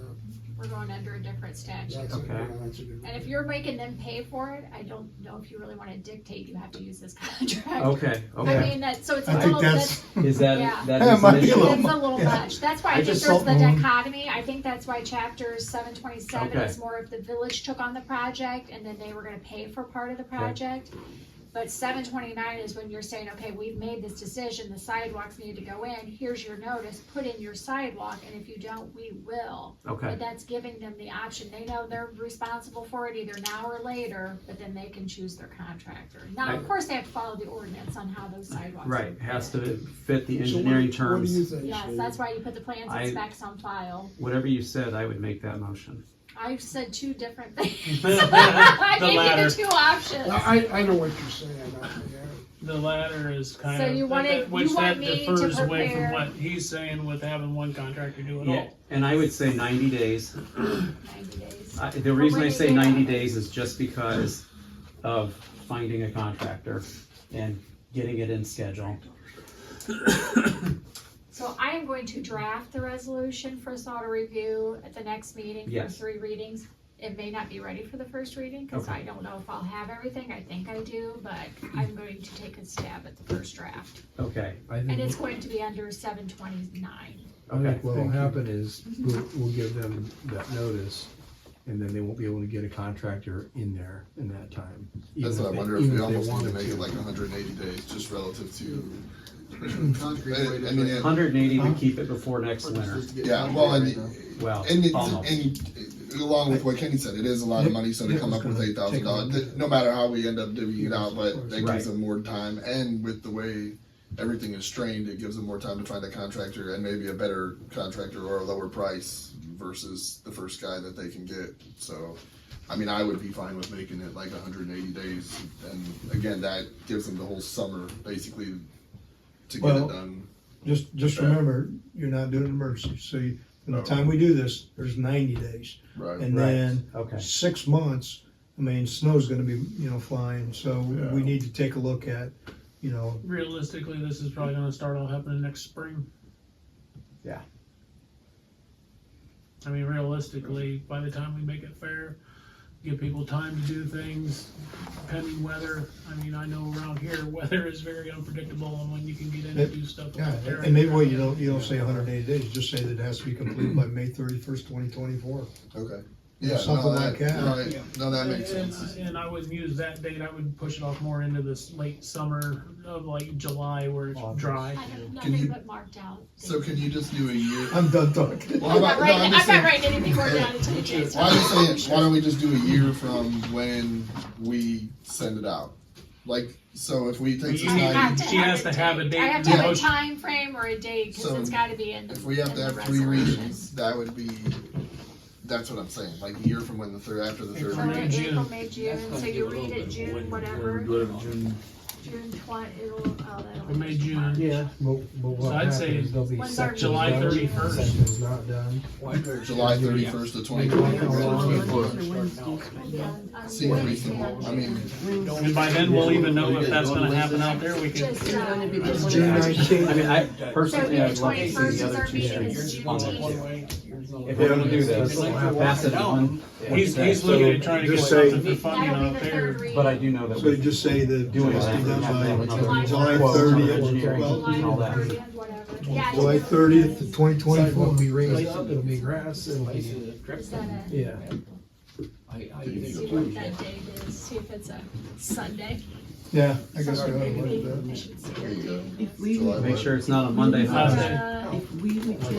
We're going under a different statute. that's, Okay. that's a good. And if you're making them pay for it, I don't know if you really wanna dictate you have to use this contract. Okay, I okay. mean, so it's a I think little bit. that's, Is that, Yeah. that That is might an be a issue? little It's a little yeah. much. That's why I I think just there's the don't- dichotomy. I think that's why chapter 727 Okay. is more if the village took on the project and then they were gonna pay for part of the project. But 729 is when you're saying, okay, we've made this decision, the sidewalks need to go in, here's your notice, put in your sidewalk, and if you don't, we will. Okay, And that's giving them the option. They know they're responsible for it either now or later, but then they can choose their contractor. Now, of course, they have to follow the ordinance on how those sidewalks. right, has to fit the So engineering what do you terms. think, Yes, Steve? that's why you put the plans and specs on file. Whatever you said, I would make that motion. I said two different things. The I gave you latter. the two options. I know what you're saying, yeah. The latter is kind So of, you wanted- which you want that me to differs away from prepare- what he's saying with having one contractor do it Yeah, all. and I would say 90 days. 90 days. The reason I when say they 90 have it. days is just because of finding a contractor and getting it in schedule. So I am going to draft the resolution for us all to review at the next meeting for Yes. 3 readings. It may not be ready for the first reading, because Okay. I don't know if I'll have everything. I think I do, but I'm going to take a stab at the first draft. Okay, And it's going to be under 729. I okay. think what'll happen is we'll give them that notice and then they won't be able to get a contractor in there in that time. That's Even what I they- wonder if even we they almost need to wanted make it like 180 days, just relative to. Concrete way to I mean, 180 would keep it before next winter. yeah, well, Well, and almost. along with what Kenny said, it is a lot of money, so to come up with $8,000, no matter how we end up divvying it out, but that Right. gives them more time, and with the way everything is strained, it gives them more time to find a contractor, and maybe a better contractor or a lower price versus the first guy that they can get, so, I mean, I would be fine with making it like 180 days, and again, that gives them the whole summer, basically, to get Well, it done. just remember, you're not doing an emergency, so from the time we do this, there's 90 days. Right. And Right. then Okay. 6 months, I mean, snow's gonna be, flying, so we Yeah. need to take a look at, Realistically, this is probably gonna start all happening next spring. Yeah. I mean, realistically, by the time we make it fair, give people time to do things, pending weather. I mean, I know around here, weather is very unpredictable on when you can get in and do stuff. yeah, out there. and maybe you don't say 180 days, just say that it has to be completed by May 31st, 2024. Okay. Yeah, Something no, like that. No, that makes And- sense. And I wouldn't use that date, I would push it off more into this late summer of like July where it's dry. I have Can nothing you- but marked out. So can you just do a year? I'm done talking. Well, I'm not no, writing, I'm just not saying- writing anything more down until you change Well, I'm just saying, why don't we just do a year from when we send it out? Like, so if we take You some need- time, She has to have a date I have to have a motion. time frame or a date, because So, it's gotta be in. if we have in to the have 3 resolution. readings, that would be, that's what I'm saying, like a year from when the third, after the third So April, reading. May, June. April, May, June, so you read it June, whatever, June 20, that'll. May, June. Yeah, but what So I'd say happens, there'll be When's our sections July done, 31st. sections not done. July 31st of 2024. Seems reasonable, I mean, And by then, we'll even know if that's gonna happen out there, we can. Just, June 19th. I mean, I so personally, May I'd love to see 21st is the our other two meeting, is years. Juneteenth. If we're gonna do this, pass it on. He's looking at trying to get Just say- something for funding That'll out be the there. third reading. But I do know that So we just say that doing it has to be that. done by July July 30th. 30th, engineering well, and all that. 30th, whatever. Yeah, July it's- 30th to Sidewalk 2024. will be raised up, it'll be grass, it'll be, Is that it? yeah. See what that date is, see if it's a Sunday. Yeah, I guess I ought to Maybe look at I that. should see that date. If we, July make sure it's not a Monday holiday. if we would take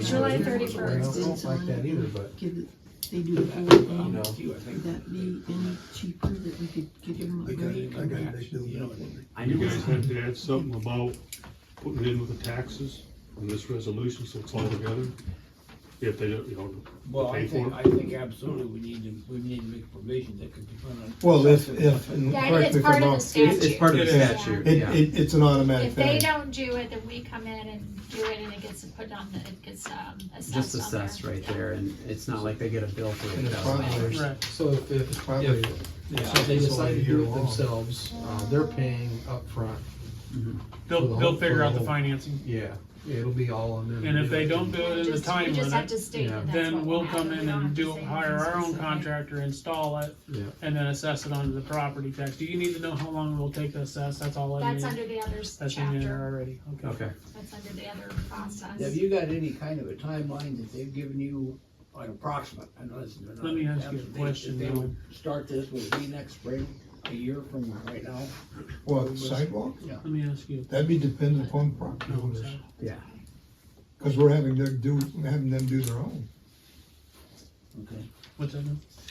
July I 31st. don't like that either, but. give it, they do the whole thing, know. would that be any cheaper that we could give them a rate? I got it, they do that for me. I You know. guys had to add something about putting it in with the taxes. on this resolution, so it's all together? If they don't, Well, pay for it? I think absolutely we need to make provision that could be put on. Well, and Yeah, correct it's me if part I'm of wrong, the statute. It's part of the It is. statute, It, yeah. it's an automatic If they thing. don't do it, then we come in and do it, and it gets put on the, it gets, assessed Just on there. assessed right there, and it's not like they get a bill for And it. it's probably, Right. So if, probably, if they decide to do it themselves, they're paying upfront. They'll figure out the financing. Yeah, it'll be all on them. And if they don't do it in the Just- time We just have limit, to state yeah, that that's then what we'll will happen. come in We don't and have to do, say hire anything our own specific. contractor, install it, Yeah. and then assess it onto the property tax. Do you need to know how long it will take to assess? That's all I need. That's under the other That's in there chapter, already, okay. Okay. that's under the other process. Have you got any kind of a timeline that they've given you, an approximate? I know this is not. Let me ask you a absolute, question, If they though. would start this, would it be next spring, a year from right now? what, sidewalk? Let me ask you. That'd be dependent upon the property No, owners, sorry. Yeah. because we're having them do their own. Okay. What's that?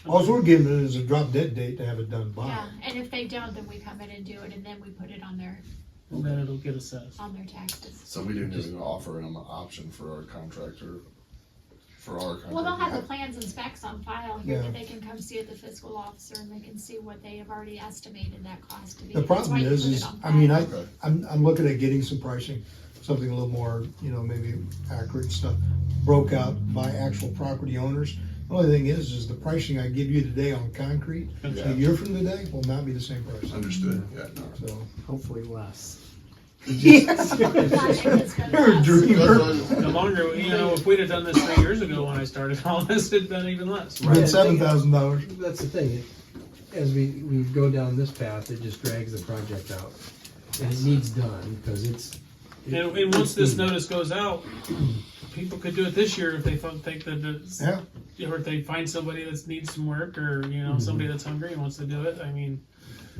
All we're giving it is a drop dead date to have it done by. Yeah, and if they don't, then we come in and do it, and then we put it on their And then it'll get assessed. taxes. So we didn't even offer them an option for our contractor, for our contractor. Well, they'll have the plans and specs on file here Yeah. that they can come see at the fiscal officer, and they can see what they have already estimated that cost to be. The That's why problem you is, put it on I mean, file. Okay. I'm looking at getting some pricing, something a little more, maybe accurate stuff, broke out by actual property owners. The only thing is the pricing I give you today on concrete, Yeah. a year from today, will not be the same price. Understood, yeah, no. So. Hopefully less. It's gonna You're a last. dreamer. The longer, if we'd have done this 3 years ago when I started all this, it'd been even less. It's been $7,000. That's the thing, as we go down this path, it just drags the project out. And it needs done, because it's. And once this notice goes out, people could do it this year if they think that it's, Yeah. or if they find somebody that needs some work, or, somebody that's hungry and wants to do it. I mean,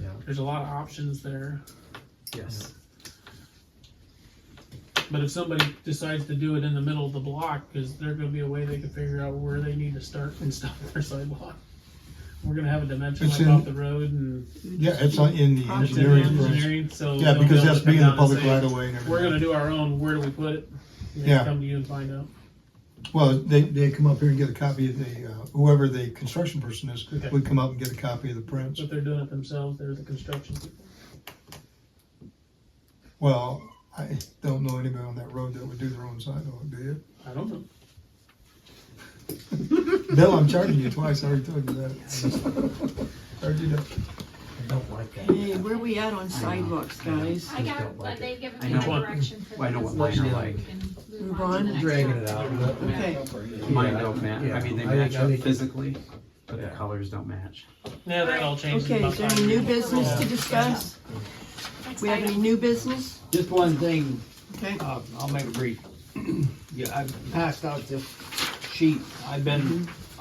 Yeah. there's a lot of options there. Yes. But if somebody decides to do it in the middle of the block, because there's gonna be a way they can figure out where they need to start and stop their sidewalk. We're gonna have a dimension It's like in- off the road and. Yeah, it's in the It's in the engineering. price. engineering, so. Yeah, they'll because be able that's to come being the down and public say, right of way and We're everything. gonna do our own, where do we put it? And Yeah. Come to you and find out. Well, they come up here and get a copy of the, whoever the construction person is, Okay. would come up and get a copy of the prints. But they're doing it themselves, they're the construction people. Well, I don't know anybody on that road that would do their own sidewalk, do you? I don't know. Bill, I'm charging you twice, I already told you that. Heard you that. I don't like that. Hey, where we at on sidewalks, guys? I got, don't like they've given I me know my what- direction for well, I know this. what mine are We like. can Move on to on. the next Dragging one. it out, but. Okay. Mine don't match. I mean, they I think- match I up think- physically, but the Yeah. colors don't match. Yeah, that all changes. Okay, about is there any 5 new years. business to discuss? Next We have any item. new business? Just one thing, Okay. I'll make it brief. Yeah, I've passed out this sheet. I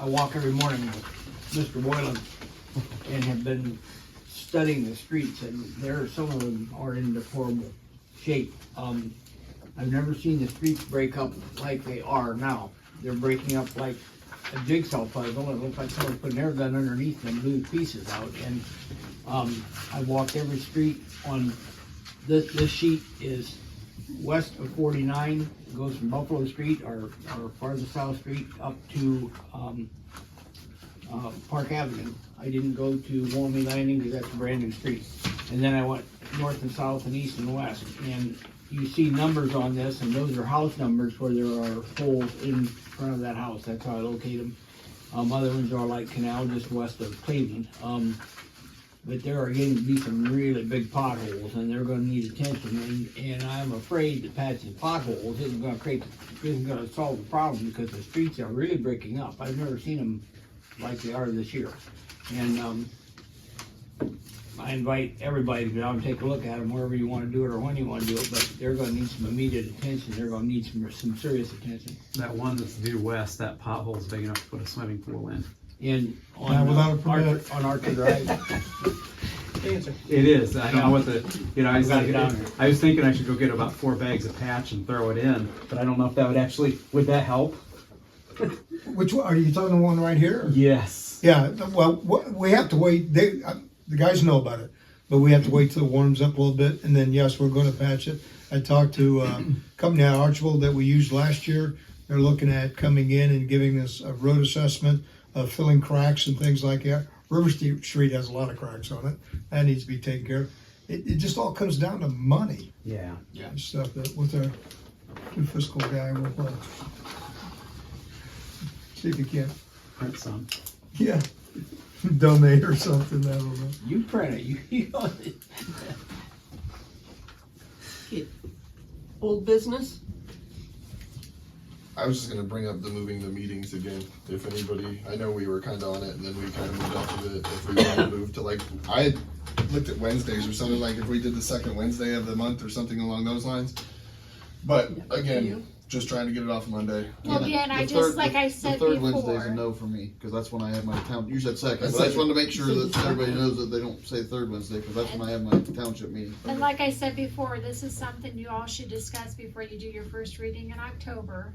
walk every morning with Mr. Boylan and have been studying the streets, and some of them are in deplorable shape. I've never seen the streets break up like they are now. They're breaking up like a jigsaw puzzle. It looks like someone put an air gun underneath them and blew the pieces out. And I walked every street on this sheet is west of 49, goes from Buffalo Street, our farthest south street, up to Park Avenue. I didn't go to Walmy Landing because that's a brand new street. And then I went north and south and east and west. And you see numbers on this, and those are house numbers where there are holes in front of that house. That's how I locate them. Other ones are like Canal just west of Cleveland. But there are getting to be some really big potholes, and they're gonna need attention, and I'm afraid that patching potholes isn't gonna solve the problem, because the streets are really breaking up. I've never seen them like they are this year. And, I invite everybody to go down and take a look at them, wherever you wanna do it or when you wanna do it, but they're gonna need some immediate attention, they're gonna need some serious attention. That one that's due west, that pothole's big enough to put a swimming pool in. And Not without a permit. on Archer Drive, It is. I don't know what the, I Gotta get down there. I was thinking I should go get about 4 bags of patch and throw it in, but I don't know if that would that help? Which one, are you talking the one right here? Yes. Yeah, well, we have to wait, the guys know about it, but we have to wait till it warms up a little bit, and then, yes, we're gonna patch it. I talked to a company out of Archibald that we used last year. They're looking at coming in and giving us a road assessment of filling cracks and things like that. River Street has a lot of cracks on it. That needs to be taken care of. It just all comes down to money Yeah. and stuff that with our new fiscal guy, we'll see if he can, Print some. yeah, donate or something, I don't know. You print it, you own it. Old business? I was just gonna bring up the moving the meetings again. If anybody, I know we were kind of on it, and then we kind of moved off of it. If we want to move to like, I had looked at Wednesdays or something, like if we did the second Wednesday of the month or something along those lines. But again, just trying to get it off Monday. Well, yeah, and I The just, third- like I the said third Wednesday's a before, no for me, because that's when I have my town, you said second, That's but I just second. wanted to make sure that everybody knows that they don't say third Wednesday, because that's when I have my township meeting. and like I said before, this is something you all should discuss before you do your first reading in October.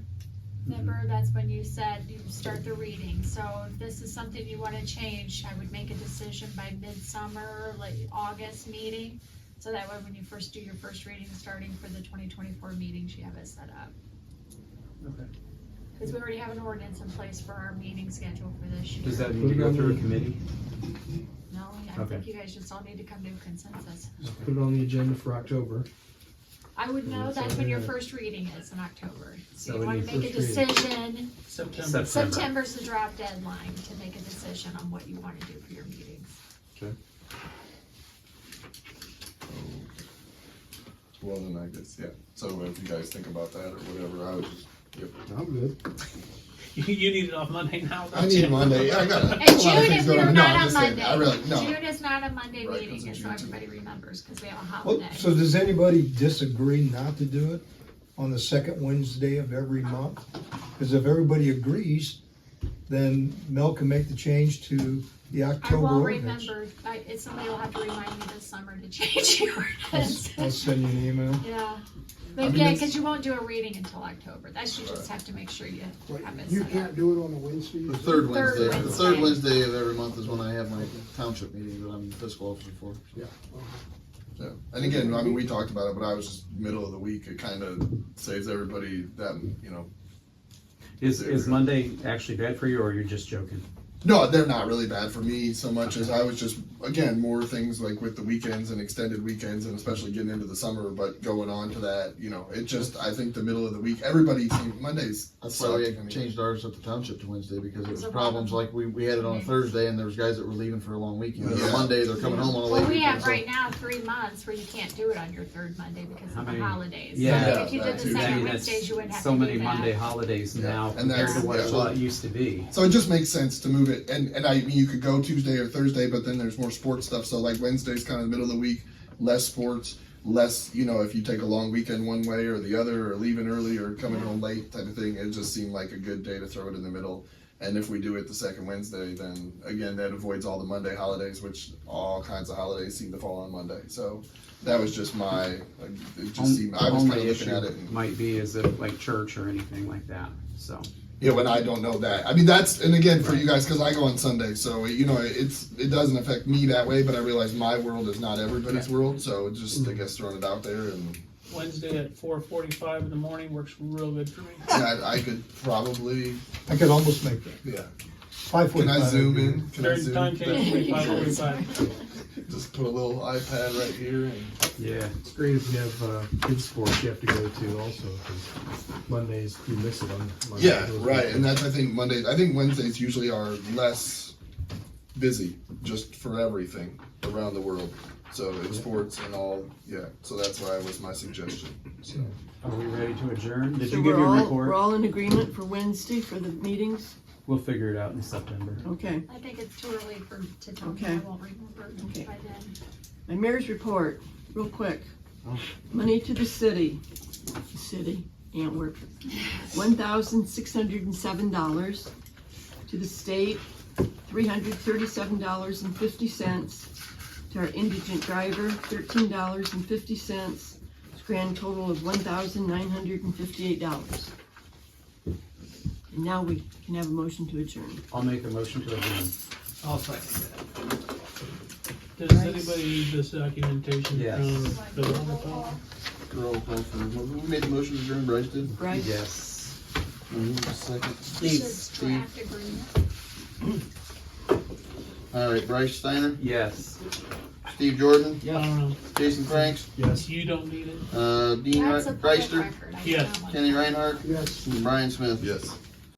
Remember, that's when you said you start the reading, so if this is something you wanna change, I would make a decision by midsummer, like August meeting. So that way, when you first do your first reading, starting for the 2024 meetings, you have it set up. Okay. Cause we already have an ordinance in place for our meeting schedule for this year. Does that need to go through a committee? No, I Okay. think you guys just all need to come to a consensus. Just put it on the agenda for October. I would know that's when your first reading is in October. So So we you wanna need make a first reading. decision, September. September's the drop deadline to make a decision on what you wanna do for your meetings. Well, then I guess, yeah. So if you guys think about that or whatever, I was just, yep. I'm good. You need it off Monday now. I don't need you? Monday. I got a And lot of June things is going on. No, not I'm a just saying. Monday. I really, no. June is not a Monday Right, meeting, it's a just so June everybody remembers, cause we have a Well, holiday. so does anybody disagree not to do it on the second Wednesday of every month? Because if everybody agrees, then Mel can make the change to the I October won't ordinance. remember, somebody will have to remind me this summer to change the ordinance. I'll send you an email. Yeah, I but mean, yeah, it's- cause you won't do a reading until October, that's, you just have to make sure you Wait, have it you set up. can't do it on a Wednesday? The third Third Wednesday, the third Wednesday. Wednesday of every month is when I have my township meeting that I'm fiscal officer for. Yeah. Yeah. And again, I mean, we talked about it, but I was just middle of the week. It kind of saves everybody that, you know. Is Monday actually bad for you, or you're just joking? No, they're not really bad for me so much as I was just, again, more things like with the weekends and extended weekends and especially getting into the summer, but going on to that, you know, it just, I think the middle of the week, everybody, Mondays. That's why suck. we I mean, changed ours at the township to Wednesday, because it was It's a problems problem. like we had it on a Thursday and there was guys that were leaving for a long weekend. And Yeah. on Monday, they're coming home on a late Well, we weekend. have so- right now 3 months where you can't do it on your third Monday because How of the many- holidays. Yeah. So if you Yeah, did that the too. I second mean, that's Wednesdays, you wouldn't have to so do many that. Monday holidays Yeah. now And compared that's- to what yeah, it well- used to be. So it just makes sense to move it, and I mean, you could go Tuesday or Thursday, but then there's more sports stuff, so like Wednesday's kind of the middle of the week, less sports, less, you know, if you take a long weekend one way or the other, or leaving early or coming home late type of thing, it just seemed like a good day to throw it in the middle. And if we do it the second Wednesday, then again, that avoids all the Monday holidays, which all kinds of holidays seem to fall on Monday, so that was just my, it just seemed, I was kind of Only looking at issue it and. might be is if like church or anything like that, so. Yeah, when I don't know that. I mean, that's, and again, for you guys, because I go on Sunday, so, you know, it doesn't affect me that way, but I realize my world is not everybody's world, so just, I guess, throwing it out there, and, Wednesday at 4:45 in the morning works real good for me. yeah, I could probably, I could almost make that. yeah. 5:45. Can I zoom in? Can I Third zoom? time change to be 5:45. Just put a little iPad right here, and, Yeah. It's great if you have kids sports you have to go to also, because Mondays, you miss it on Monday. yeah, right, and that's, I think, I think Wednesdays usually are less busy, just for everything around the world. So it's sports and all, yeah, so that's why it was my suggestion, so. Are we ready to adjourn? Did So you give your we're report? all in agreement for Wednesday for the meetings? We'll figure it out in September. Okay. I think it's too early to tell me, Okay. I won't remember Okay. by then. My mayor's report, real quick. Oh. Money to the city, Antwerp, $1,607. To the state, $337.50. To our indigent driver, $13.50. Grand total of $1,958. And now we can have a motion to adjourn. I'll make a motion to adjourn. I'll second that. Does anybody need this documentation Yes. from the water file? roll call for, who made the motion to adjourn? Bryce did? Right? Yes. And who was the second? Says draft agreement. All right, Bryce Steiner, Yes. Steve Jordan, I don't know. Jason Franks, Yes. You don't need it. Dean That's a public Reister, record. I Yes. found one. Kenny Reinhardt, Yes. and Brian Smith. Yes.